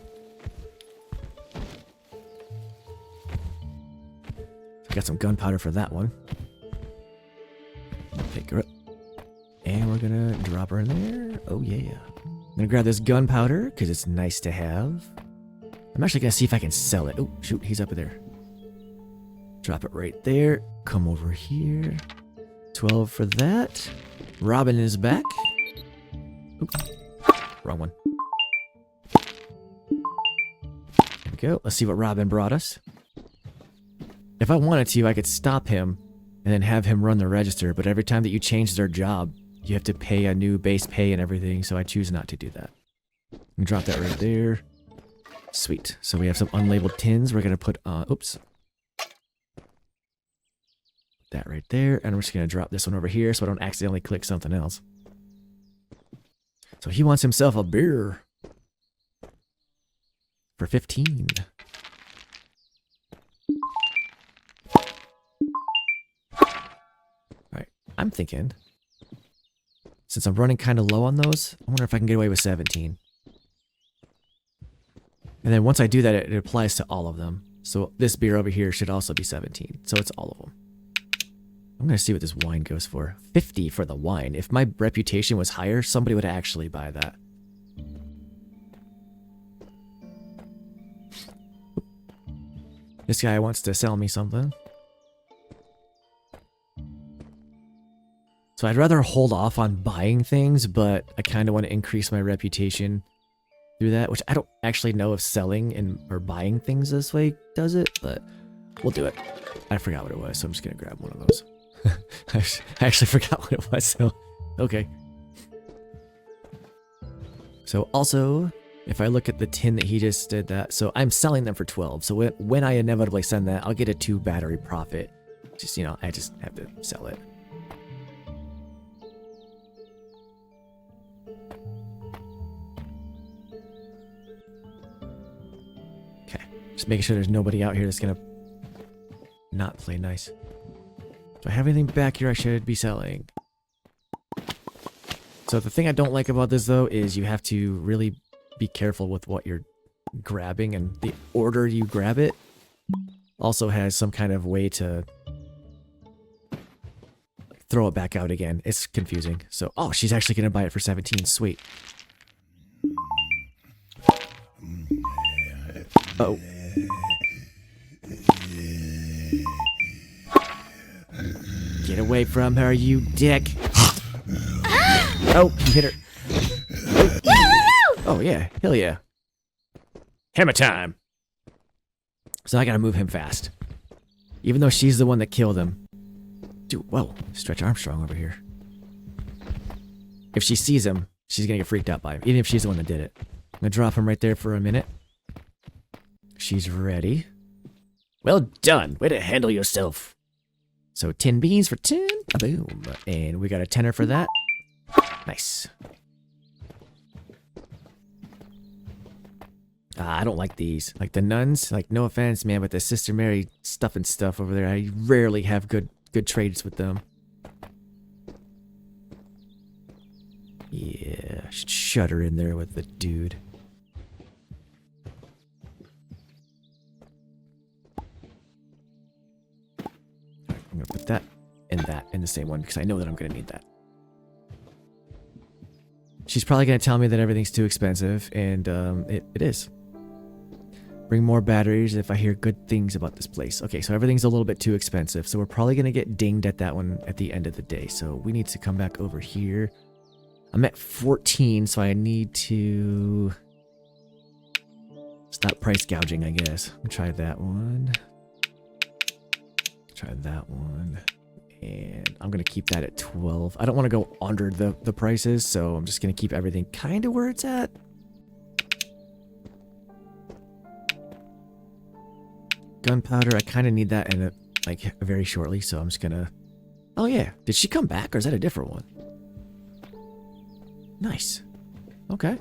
Speaker 1: Got some gunpowder for that one. Pick her up. And we're going to drop her in there. Oh, yeah. I'm going to grab this gunpowder because it's nice to have. I'm actually going to see if I can sell it. Oh, shoot. He's up there. Drop it right there. Come over here. 12 for that. Robin is back. Oops. Wrong one. There we go. Let's see what Robin brought us. If I wanted to, I could stop him and then have him run the register, but every time that you change their job, you have to pay a new base pay and everything, so I choose not to do that. Drop that right there. Sweet. So we have some unlabeled tins we're going to put on... Oops. that right there. And I'm just going to drop this one over here so I don't accidentally click something else. So he wants himself a beer for 15. Alright, I'm thinking, since I'm running kind of low on those, I wonder if I can get away with 17. And then once I do that, it applies to all of them. So this beer over here should also be 17. So it's all of them. I'm going to see what this wine goes for. 50 for the wine. If my reputation was higher, somebody would actually buy that. This guy wants to sell me something. So I'd rather hold off on buying things, but I kind of want to increase my reputation through that, which I don't actually know if selling or buying things this way does it, but we'll do it. I forgot what it was, so I'm just going to grab one of those. I actually forgot what it was, so okay. So also, if I look at the tin that he just did that, so I'm selling them for 12. So when I inevitably send that, I'll get a 2 battery profit. Just, you know, I just have to sell it. Okay, just making sure there's nobody out here that's gonna not play nice. Do I have anything back here I should be selling? So the thing I don't like about this though is you have to really be careful with what you're grabbing, and the order you grab it also has some kind of way to throw it back out again. It's confusing. So, oh, she's actually going to buy it for 17. Sweet. Oh. Get away from her, you dick. Oh, you hit her. Oh, yeah. Hell yeah. Hammer time. So I gotta move him fast. Even though she's the one that killed him. Dude, whoa. Stretch Armstrong over here. If she sees him, she's gonna get freaked out by him. Even if she's the one that did it. I'm gonna drop him right there for a minute. She's ready. Well done. Way to handle yourself. So 10 beans for 10. Boom. And we got a tenner for that. Nice. I don't like these. Like the nuns, like no offense, man, but the Sister Mary stuff and stuff over there, I rarely have good trades with them. Yeah, should shut her in there with the dude. I'm gonna put that in the same one because I know that I'm gonna need that. She's probably gonna tell me that everything's too expensive, and it is. Bring more batteries if I hear good things about this place. Okay, so everything's a little bit too expensive, so we're probably gonna get dinged at that one at the end of the day. So we need to come back over here. I'm at 14, so I need to stop price gouging, I guess. Try that one. Try that one. And I'm gonna keep that at 12. I don't want to go under the prices, so I'm just gonna keep everything kind of where it's at. Gunpowder, I kind of need that in like very shortly, so I'm just gonna... Oh yeah, did she come back or is that a different one? Nice. Okay.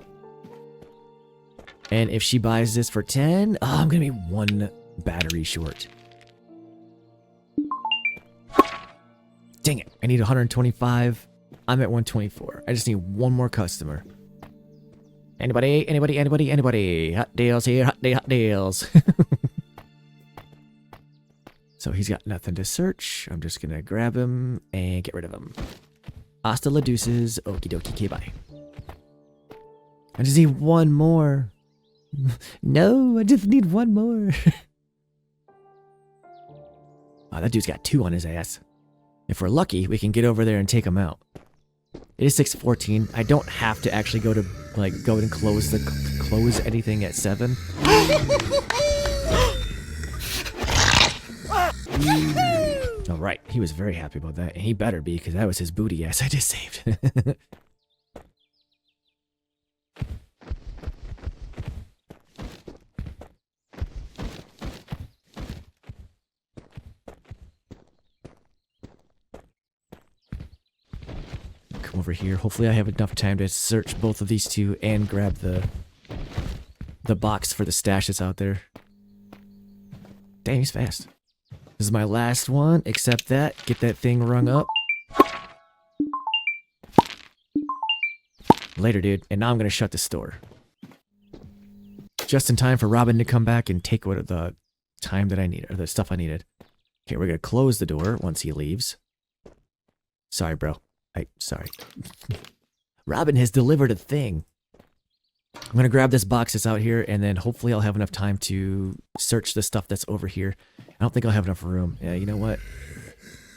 Speaker 1: And if she buys this for 10, oh, I'm gonna be 1 battery short. Dang it, I need 125. I'm at 124. I just need 1 more customer. Anybody, anybody, anybody, anybody. Hot deals here, hot deals. So he's got nothing to search. I'm just gonna grab him and get rid of him. Hasta la deuces. Okie dokie, okay, bye. I just need 1 more. No, I just need 1 more. Oh, that dude's got 2 on his ass. If we're lucky, we can get over there and take him out. It is 6:14. I don't have to actually go and close anything at 7. All right, he was very happy about that, and he better be, because that was his booty ass I just saved. come over here. Hopefully I have enough time to search both of these two and grab the box for the stash that's out there. Dang, he's fast. This is my last one. Accept that. Get that thing rung up. Later, dude. And now I'm going to shut the store. Just in time for Robin to come back and take what the time that I needed, or the stuff I needed. Okay, we're going to close the door once he leaves. Sorry, bro. Sorry. Robin has delivered a thing. I'm going to grab this box that's out here, and then hopefully I'll have enough time to search the stuff that's over here. I don't think I'll have enough room. Yeah, you know what?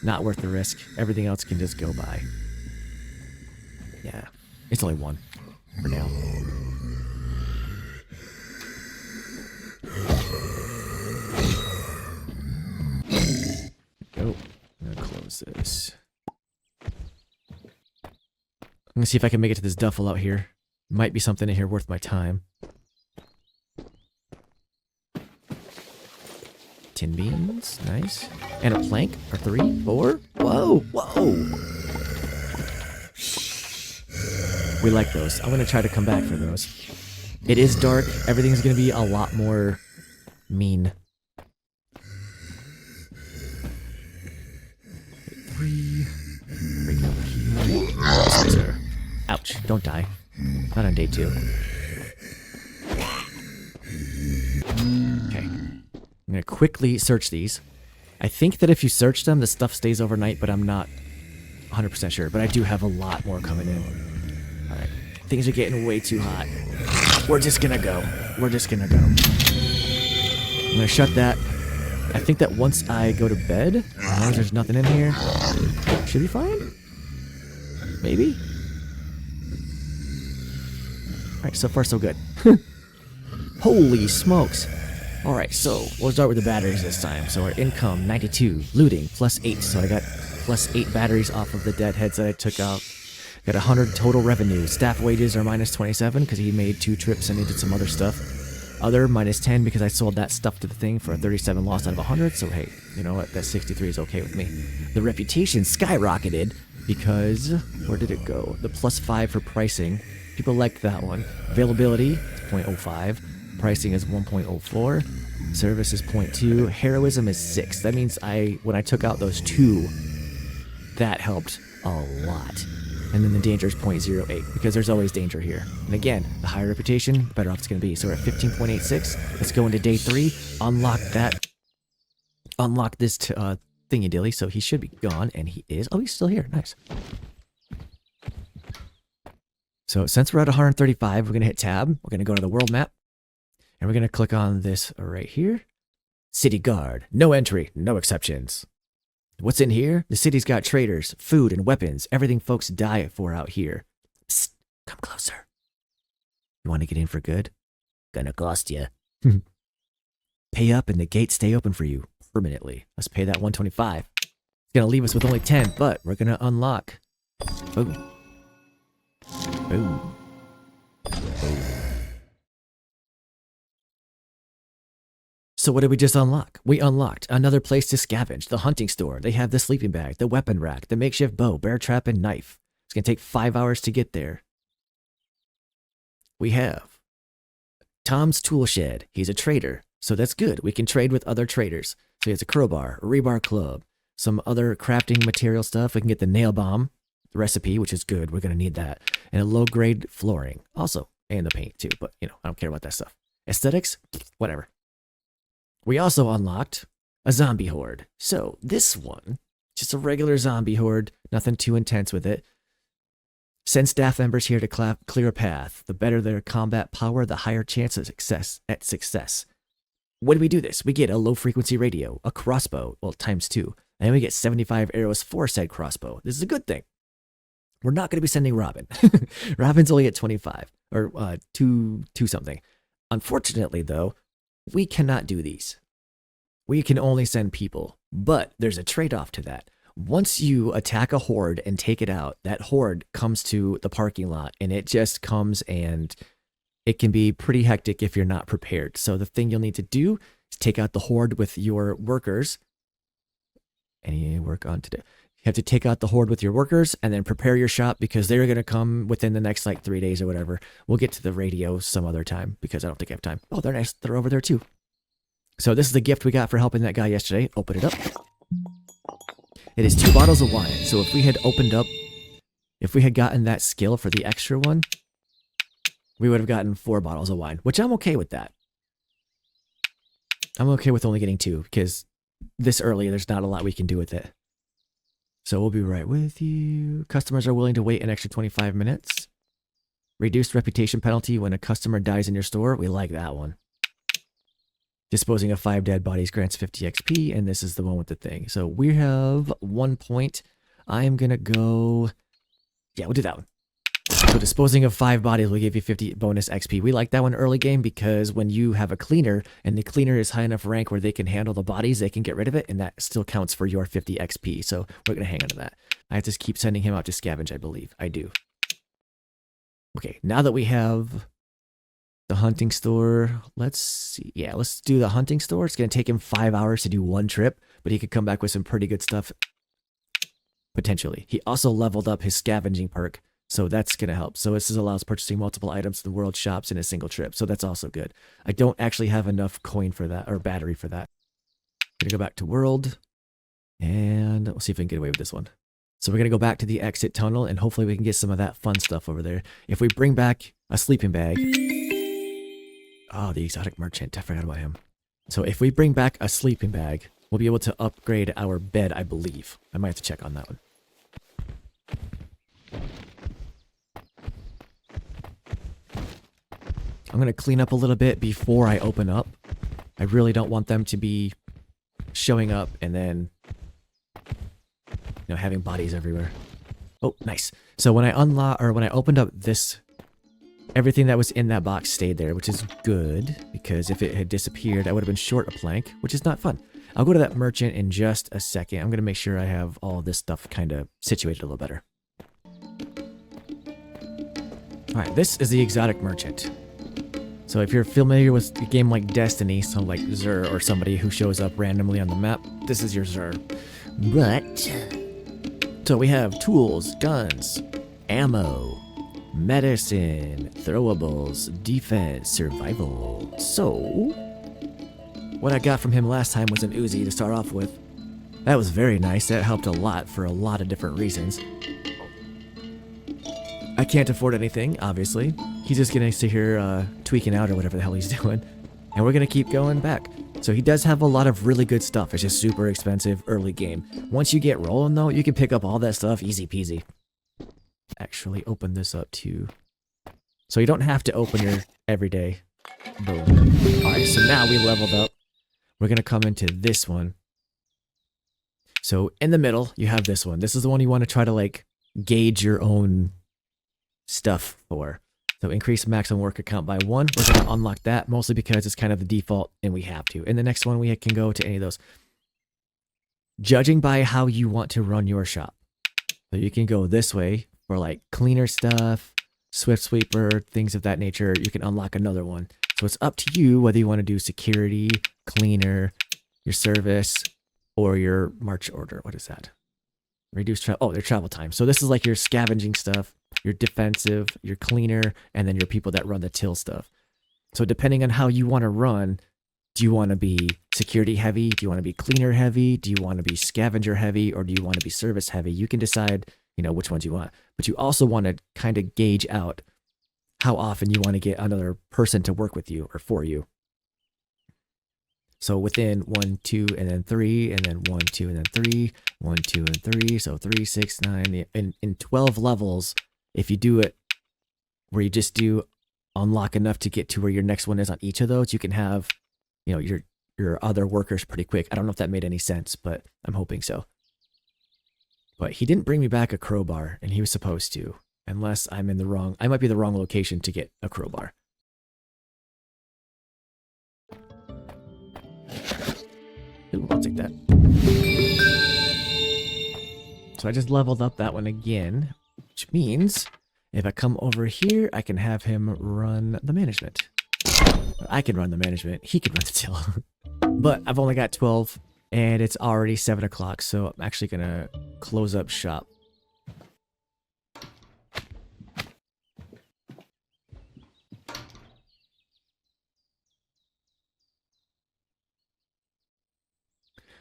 Speaker 1: Not worth the risk. Everything else can just go by. Yeah, it's only one for now. Go. I'm going to close this. I'm going to see if I can make it to this duffel out here. Might be something in here worth my time. Tin beans, nice. And a plank, or 3, 4. Whoa, whoa. We like those. I'm gonna try to come back for those. It is dark. Everything's gonna be a lot more mean. 3. Break over here. Ouch, don't die. Not on day 2. Okay. I'm going to quickly search these. I think that if you search them, the stuff stays overnight, but I'm not 100% sure. But I do have a lot more coming in. Alright. Things are getting way too hot. We're just going to go. We're just going to go. I'm going to shut that. I think that once I go to bed, as long as there's nothing in here, should be fine? Maybe? Alright, so far so good. Holy smokes. Alright, so we'll start with the batteries this time. So our income, 92. Looting, +8. So I got +8 batteries off of the deadheads that I took out. Got 100 total revenue. Staff wages are -27 because he made 2 trips and he did some other stuff. Other, -10 because I sold that stuff to the thing for a 37 loss out of 100. So hey, you know what? That 63 is okay with me. The reputation skyrocketed because, where did it go? The +5 for pricing. People liked that one. Availability is 0.05. Pricing is 1.04. Service is 0.2. Heroism is 6. That means when I took out those 2, that helped a lot. And then the danger is 0.08 because there's always danger here. And again, the higher reputation, the better off it's going to be. So we're at 15.86. Let's go into day 3. Unlock that. Unlock this thingy dilly. So he should be gone, and he is. Oh, he's still here. Nice. So since we're at 135, we're going to hit tab. We're going to go to the world map. And we're going to click on this right here. City guard. No entry. No exceptions. What's in here? The city's got traders, food, and weapons. Everything folks die for out here. Psst. Come closer. You want to get in for good? Gonna cost you. Pay up and the gates stay open for you permanently. Let's pay that 125. It's going to leave us with only 10, but we're going to unlock. Boom. Boom. Boom. So what did we just unlock? We unlocked another place to scavenge, the hunting store. They have the sleeping bag, the weapon rack, the makeshift bow, bear trap, and knife. It's going to take 5 hours to get there. We have Tom's tool shed. He's a trader, so that's good. We can trade with other traders. So he has a crowbar, a rebar club, some other crafting material stuff. We can get the nail bomb. The recipe, which is good. We're going to need that. And a low-grade flooring. Also, and the paint too. But, you know, I don't care about that stuff. Aesthetics? Whatever. We also unlocked a zombie horde. So, this one, just a regular zombie horde. Nothing too intense with it. Send staff members here to clear a path. The better their combat power, the higher chance of success. When do we do this? We get a low-frequency radio, a crossbow, well, ×2. And we get 75 arrows for said crossbow. This is a good thing. We're not going to be sending Robin. Robin's only at 25, or 2 something. Unfortunately, though, we cannot do these. We can only send people, but there's a trade-off to that. Once you attack a horde and take it out, that horde comes to the parking lot, and it just comes, and it can be pretty hectic if you're not prepared. So the thing you'll need to do is take out the horde with your workers. Any work on today? You have to take out the horde with your workers and then prepare your shop because they're going to come within the next like 3 days or whatever. We'll get to the radio some other time because I don't think I have time. Oh, they're nice. They're over there too. So this is the gift we got for helping that guy yesterday. Open it up. It is 2 bottles of wine. So if we had opened up, if we had gotten that skill for the extra one, we would have gotten 4 bottles of wine, which I'm okay with that. I'm okay with only getting 2 because this early, there's not a lot we can do with it. So we'll be right with you. Customers are willing to wait an extra 25 minutes. Reduced reputation penalty when a customer dies in your store. We like that one. Disposing of 5 dead bodies grants 50 XP, and this is the one with the thing. So we have 1 point. I am going to go... Yeah, we'll do that one. So disposing of 5 bodies will give you 50 bonus XP. We like that one early game because when you have a cleaner and the cleaner is high enough rank where they can handle the bodies, they can get rid of it, and that still counts for your 50 XP. So we're going to hang on to that. I have to keep sending him out to scavenge, I believe. I do. Okay, now that we have the hunting store, let's see. Yeah, let's do the hunting store. It's going to take him 5 hours to do 1 trip, but he could come back with some pretty good stuff. Potentially. He also leveled up his scavenging perk. So that's going to help. So this allows purchasing multiple items in the world shops in a single trip. So that's also good. I don't actually have enough coin for that, or battery for that. I'm going to go back to world. And we'll see if we can get away with this one. So we're going to go back to the exit tunnel, and hopefully we can get some of that fun stuff over there. If we bring back a sleeping bag. Oh, the exotic merchant. I forgot about him. So if we bring back a sleeping bag, we'll be able to upgrade our bed, I believe. I might have to check on that one. I'm going to clean up a little bit before I open up. I really don't want them to be showing up and then, having bodies everywhere. Oh, nice. So when I opened up this, everything that was in that box stayed there, which is good because if it had disappeared, I would have been short a plank, which is not fun. I'll go to that merchant in just a second. I'm going to make sure I have all this stuff kind of situated a little better. All right, this is the exotic merchant. So if you're familiar with a game like Destiny, so like Xur or somebody who shows up randomly on the map, this is your Xur. So we have tools, guns, ammo, medicine, throwables, defense, survival. So, what I got from him last time was an Uzi to start off with. That was very nice. That helped a lot for a lot of different reasons. I can't afford anything, obviously. He's just gonna sit here tweaking out or whatever the hell he's doing. And we're gonna keep going back. So he does have a lot of really good stuff. It's just super expensive early game. Once you get rolling though, you can pick up all that stuff easy peasy. Actually open this up too. So you don't have to open your everyday. Boom. Alright, so now we leveled up. We're gonna come into this one. So in the middle, you have this one. This is the one you want to try to like gauge your own stuff for. So increase maximum worker count by 1. We're going to unlock that mostly because it's kind of the default and we have to. In the next one, we can go to any of those. Judging by how you want to run your shop. So you can go this way for like cleaner stuff, swift sweeper, things of that nature. You can unlock another one. So it's up to you whether you want to do security, cleaner, your service, or your march order. What is that? Reduce travel. Oh, their travel time. So this is like your scavenging stuff, your defensive, your cleaner, and then your people that run the till stuff. So depending on how you want to run, do you want to be security heavy? Do you want to be cleaner heavy? Do you want to be scavenger heavy? Or do you want to be service heavy? You can decide, which ones you want. But you also want to kind of gauge out how often you want to get another person to work with you or for you. So within 1, 2, and then 3, and then 1, 2, and then 3, 1, 2, and 3. So 3, 6, 9. In 12 levels, if you do it where you just do unlock enough to get to where your next one is on each of those, you can have, your other workers pretty quick. I don't know if that made any sense, but I'm hoping so. But he didn't bring me back a crowbar, and he was supposed to, unless I might be the wrong location to get a crowbar. Ooh, I'll take that. So I just leveled up that one again, which means if I come over here, I can have him run the management. I can run the management. He can run the till. But I've only got 12 And it's already 7 o'clock, so I'm actually going to close up shop.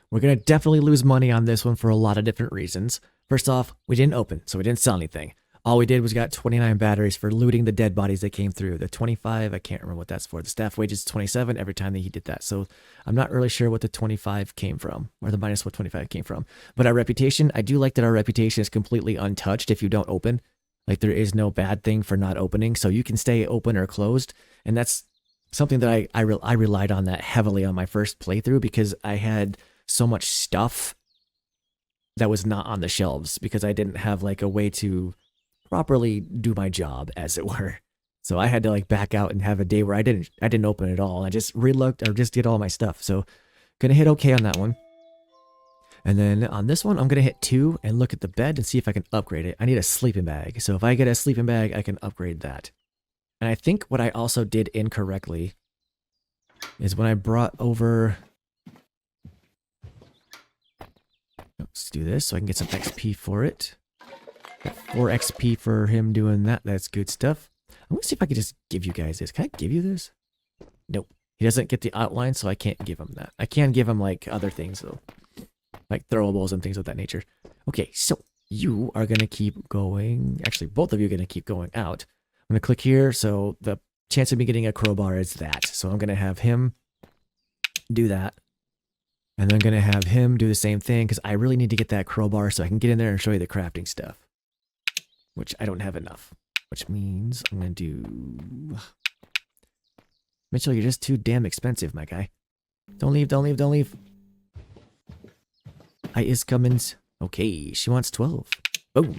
Speaker 1: We're going to definitely lose money on this one for a lot of different reasons. First off, we didn't open, so we didn't sell anything. All we did was got 29 batteries for looting the dead bodies that came through. The 25, I can't remember what that's for. The staff wages 27 every time that he did that. So I'm not really sure what the 25 came from, or the minus what 25 came from. But our reputation, I do like that our reputation is completely untouched if you don't open. Like there is no bad thing for not opening. So you can stay open or closed. And that's something that I relied on that heavily on my first playthrough because I had so much stuff that was not on the shelves because I didn't have like a way to properly do my job, as it were. So I had to like back out and have a day where I didn't open it all. I just relooked or just did all my stuff. So gonna hit okay on that one. And then on this one, I'm gonna hit 2 and look at the bed and see if I can upgrade it. I need a sleeping bag. So if I get a sleeping bag, I can upgrade that. And I think what I also did incorrectly is when I brought over... Let's do this so I can get some XP for it. Got 4 XP for him doing that. That's good stuff. I'm going to see if I can just give you guys this. Can I give you this? Nope. He doesn't get the outline, so I can't give him that. I can give him, like, other things, though. Like throwables and things of that nature. Okay, so you are going to keep going. Actually, both of you are going to keep going out. I'm going to click here, so the chance of me getting a crowbar is that. So I'm going to have him do that. And then I'm going to have him do the same thing because I really need to get that crowbar so I can get in there and show you the crafting stuff. Which I don't have enough. Which means I'm going to do... Mitchell, you're just too damn expensive, my guy. Don't leave, don't leave, don't leave. Hi, is Cummins. Okay, she wants 12. Boom.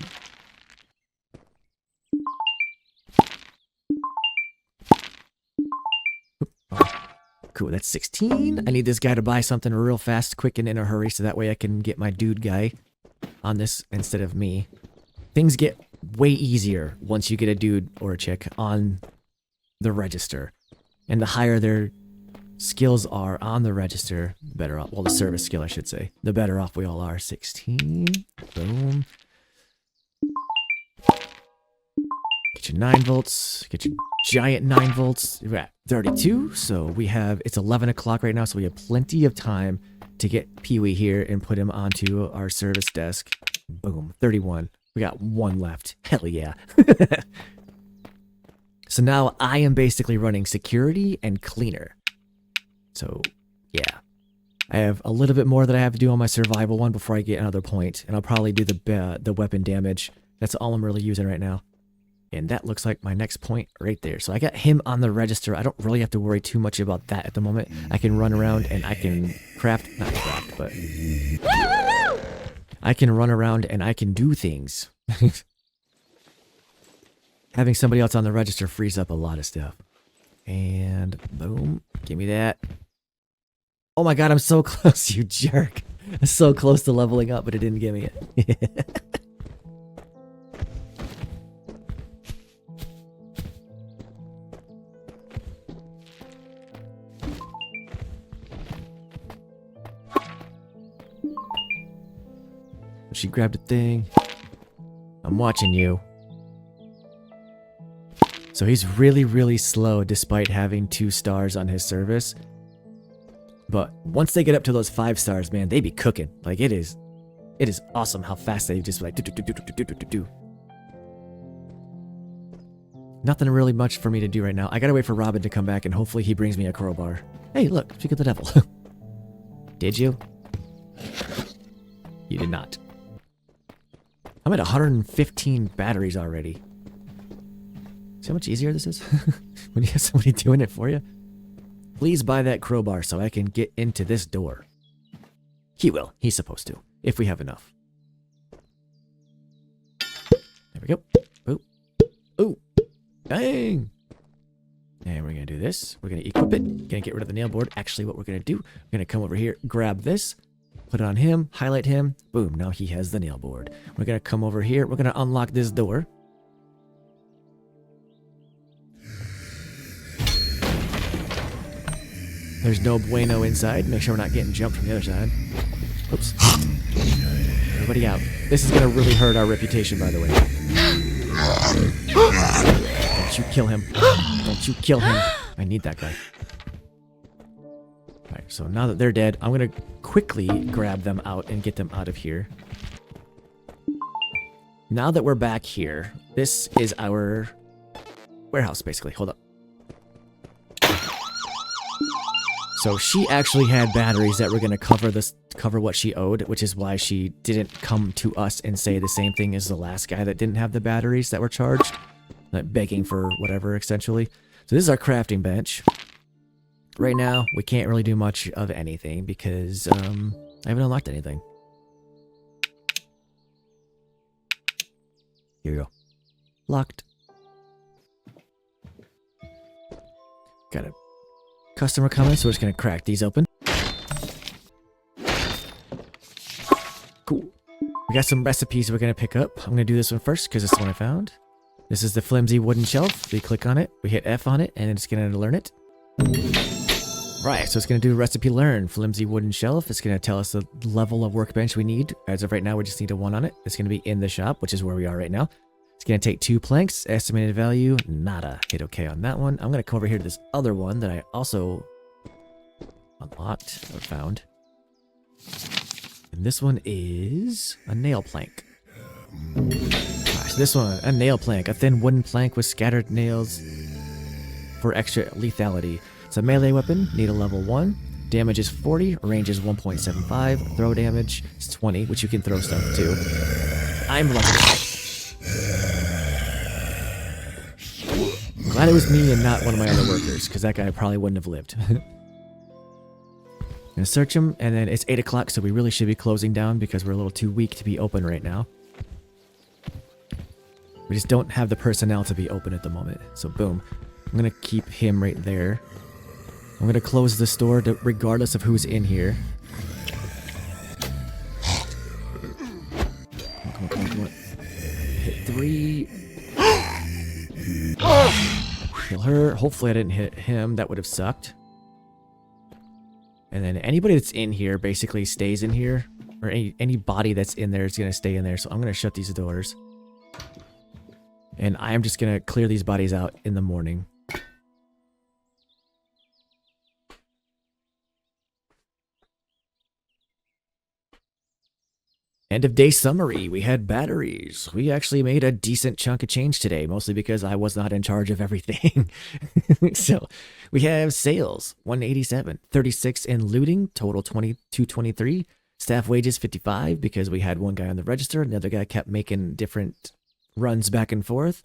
Speaker 1: Cool, that's 16. I need this guy to buy something real fast, quick, and in a hurry, so that way I can get my dude guy on this instead of me. Things get way easier once you get a dude or a chick on the register. And the higher their skills are on the register, the better off. Well, the service skill, I should say. The better off we all are. 16. Boom. Get your 9 volts. Get your giant 9 volts. We're at 32. So we have, it's 11 o'clock right now, so we have plenty of time to get Pee-wee here and put him onto our service desk. Boom. 31. We got 1 left. Hell yeah. So now I am basically running security and cleaner. So, yeah. I have a little bit more that I have to do on my survival one before I get another point. And I'll probably do the weapon damage. That's all I'm really using right now. And that looks like my next point right there. So I got him on the register. I don't really have to worry too much about that at the moment. I can run around and I can craft, not craft, but... I can run around and I can do things. Having somebody else on the register frees up a lot of stuff. And boom, give me that. Oh my god, I'm so close, you jerk. I'm so close to leveling up, but it didn't give me it. She grabbed a thing. I'm watching you. So he's really, really slow despite having 2 stars on his service. But once they get up to those 5 stars, man, they be cooking. Like it is awesome how fast they just like do. Nothing really much for me to do right now. I gotta wait for Robin to come back and hopefully he brings me a crowbar. Hey, look, speak of the devil. Did you? You did not. I'm at 115 batteries already. See how much easier this is? When you have somebody doing it for you? Please buy that crowbar so I can get into this door. He will. He's supposed to. If we have enough. There we go. Ooh. Ooh. Dang. And we're going to do this. We're going to equip it. Going to get rid of the nail board. Actually, what we're going to do, we're going to come over here, grab this, put it on him, highlight him. Boom. Now he has the nail board. We're going to come over here. We're going to unlock this door. There's no bueno inside. Make sure we're not getting jumped from the other side. Oops. Everybody out. This is gonna really hurt our reputation, by the way. Don't you kill him. Don't you kill him. I need that guy. Alright, so now that they're dead, I'm gonna quickly grab them out and get them out of here. Now that we're back here, this is our warehouse, basically. Hold up. So she actually had batteries that were going to cover what she owed, which is why she didn't come to us and say the same thing as the last guy that didn't have the batteries that were charged, like begging for whatever, essentially. So this is our crafting bench. Right now, we can't really do much of anything because I haven't unlocked anything. Here we go. Locked. Got a customer coming, so we're just gonna crack these open. Cool. We got some recipes we're gonna pick up. I'm gonna do this one first because it's the one I found. This is the flimsy wooden shelf. We click on it, we hit F on it, and it's gonna learn it. Right, so it's gonna do recipe learn. Flimsy wooden shelf. It's gonna tell us the level of workbench we need. As of right now, we just need a 1 on it. It's gonna be in the shop, which is where we are right now. It's gonna take 2 planks. Estimated value, nada. Hit OK on that one. I'm gonna come over here to this other one that I also unlocked or found. And this one is a nail plank. Gosh, this one, a nail plank. A thin wooden plank with scattered nails for extra lethality. It's a melee weapon, need a level 1. Damage is 40, range is 1.75, throw damage is 20, which you can throw stuff too. I'm lucky. I'm glad it was me and not one of my other workers, because that guy probably wouldn't have lived. Gonna search him, and then it's 8 o'clock, so we really should be closing down because we're a little too weak to be open right now. We just don't have the personnel to be open at the moment, so boom. I'm gonna keep him right there. I'm gonna close the store regardless of who's in here. Come on. Hit 3. Kill her. Hopefully I didn't hit him. That would have sucked. And then anybody that's in here basically stays in here. Or any body that's in there is gonna stay in there. So I'm gonna shut these doors. And I'm just gonna clear these bodies out in the morning. End of day summary. We had batteries. We actually made a decent chunk of change today, mostly because I was not in charge of everything. So we have sales, 187, 36 in looting, total 2223. Staff wages 55 because we had one guy on the register, another guy kept making different runs back and forth.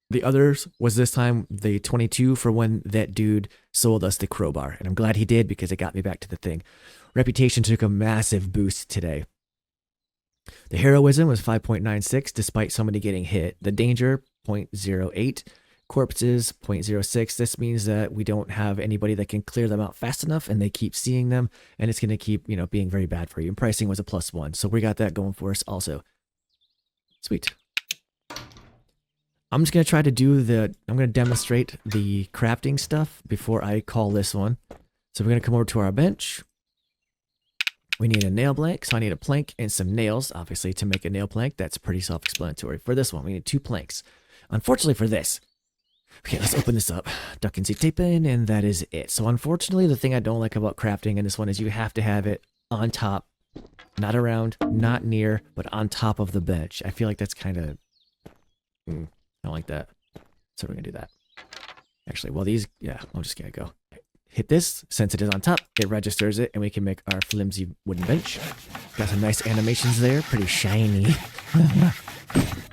Speaker 1: The others was this time the 22 for when that dude sold us the crowbar. And I'm glad he did because it got me back to the thing. Reputation took a massive boost today. The heroism was 5.96 despite somebody getting hit. The danger, 0.08. Corpses, 0.06. This means that we don't have anybody that can clear them out fast enough and they keep seeing them and it's going to keep, being very bad for you. And pricing was a +1. So we got that going for us also. Sweet. I'm just going to try to I'm going to demonstrate the crafting stuff before I call this one. So we're going to come over to our bench. We need a nail blank, so I need a plank and some nails, obviously, to make a nail plank. That's pretty self-explanatory. For this one, we need 2 planks. Unfortunately for this, okay, let's open this up. Duck and seat tape in, and that is it. So unfortunately, the thing I don't like about crafting in this one is you have to have it on top, not around, not near, but on top of the bench. I feel like that's kind of, I don't like that. So we're going to do that. Actually, well, I'm just going to go. Hit this, since it is on top, it registers it, and we can make our flimsy wooden bench. Got some nice animations there, pretty shiny.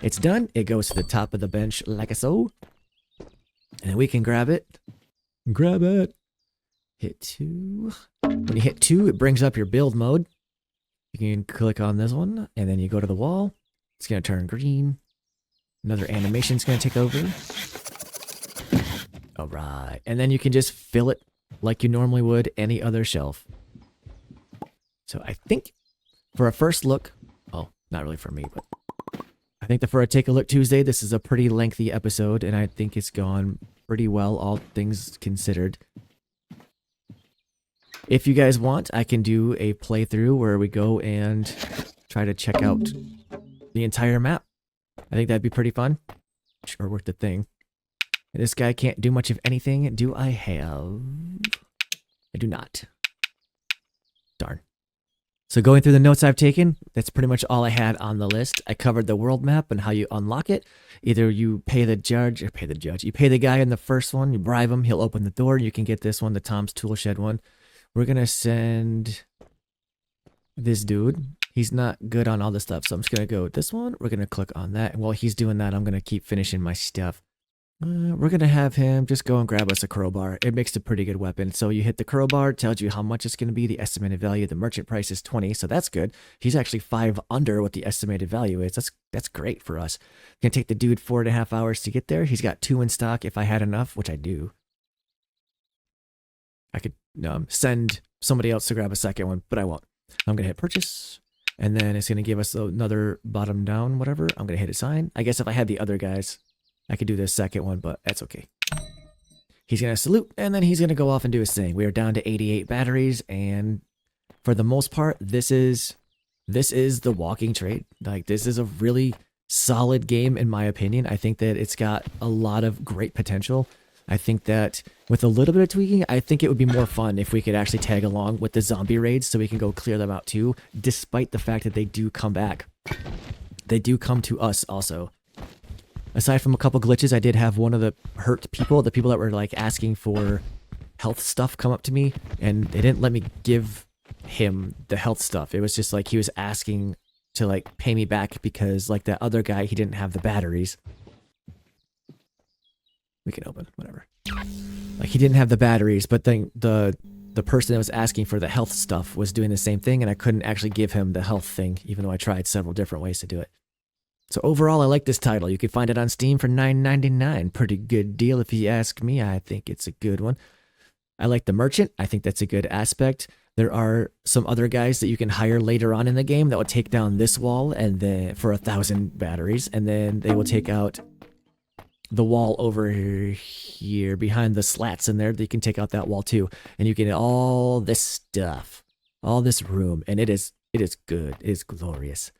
Speaker 1: It's done, it goes to the top of the bench like so. And then we can grab it. Grab it. Hit 2. When you hit 2, it brings up your build mode. You can click on this one, and then you go to the wall. It's going to turn green. Another animation's going to take over. All right, and then you can just fill it like you normally would any other shelf. So I think for a first look, not really for me, but I think for a Take a Look Tuesday, this is a pretty lengthy episode, and I think it's gone pretty well, all things considered. If you guys want, I can do a playthrough where we go and try to check out the entire map. I think that'd be pretty fun. Sure worth the thing. This guy can't do much of anything. Do I have... I do not. Darn. So going through the notes I've taken, that's pretty much all I had on the list. I covered the world map and how you unlock it. Either you pay the judge, or pay the judge. You pay the guy in the first one, you bribe him, he'll open the door, you can get this one, the Tom's Toolshed one. We're gonna send this dude. He's not good on all this stuff, so I'm just gonna go with this one. We're gonna click on that, and while he's doing that, I'm gonna keep finishing my stuff. We're gonna have him just go and grab us a crowbar. It makes a pretty good weapon. So you hit the crowbar, tells you how much it's gonna be. The estimated value, the merchant price is 20, so that's good. He's actually 5 under what the estimated value is. That's great for us. Gonna take the dude 4.5 hours to get there. He's got 2 in stock if I had enough, which I do. I could send somebody else to grab a second one, but I won't. I'm gonna hit purchase, and then it's gonna give us another bottom down, whatever. I'm gonna hit assign. I guess if I had the other guys, I could do this second one, but that's okay. He's going to salute, and then he's going to go off and do his thing. We are down to 88 batteries, and for the most part, this is the walking trade. Like, this is a really solid game, in my opinion. I think that it's got a lot of great potential. I think that with a little bit of tweaking, I think it would be more fun if we could actually tag along with the zombie raids so we can go clear them out too, despite the fact that they do come back. They do come to us also. Aside from a couple glitches, I did have one of the hurt people, the people that were like asking for health stuff, come up to me, and they didn't let me give him the health stuff. It was just like he was asking to like pay me back because like that other guy, he didn't have the batteries. We can open, whatever. Like he didn't have the batteries, but then the person that was asking for the health stuff was doing the same thing, and I couldn't actually give him the health thing, even though I tried several different ways to do it. So overall, I like this title. You can find it on Steam for $9.99. Pretty good deal if you ask me. I think it's a good one. I like the merchant. I think that's a good aspect. There are some other guys that you can hire later on in the game that will take down this wall and then for 1,000 batteries, and then they will take out the wall over here behind the slats in there. They can take out that wall too, and you get all this stuff, all this room, and it is good. It is glorious.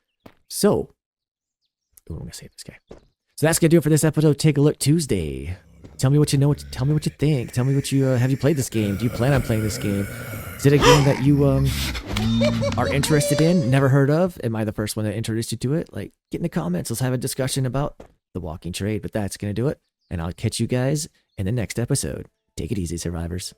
Speaker 1: So. Ooh, I'm gonna save this guy. So that's gonna do it for this episode. Take a look Tuesday. Tell me what you know. Tell me what you think. Tell me what you have you played this game? Do you plan on playing this game? Is it a game that you are interested in? Never heard of? Am I the first one that introduced you to it? Like, get in the comments. Let's have a discussion about the walking trade. But that's gonna do it. And I'll catch you guys in the next episode. Take it easy, survivors.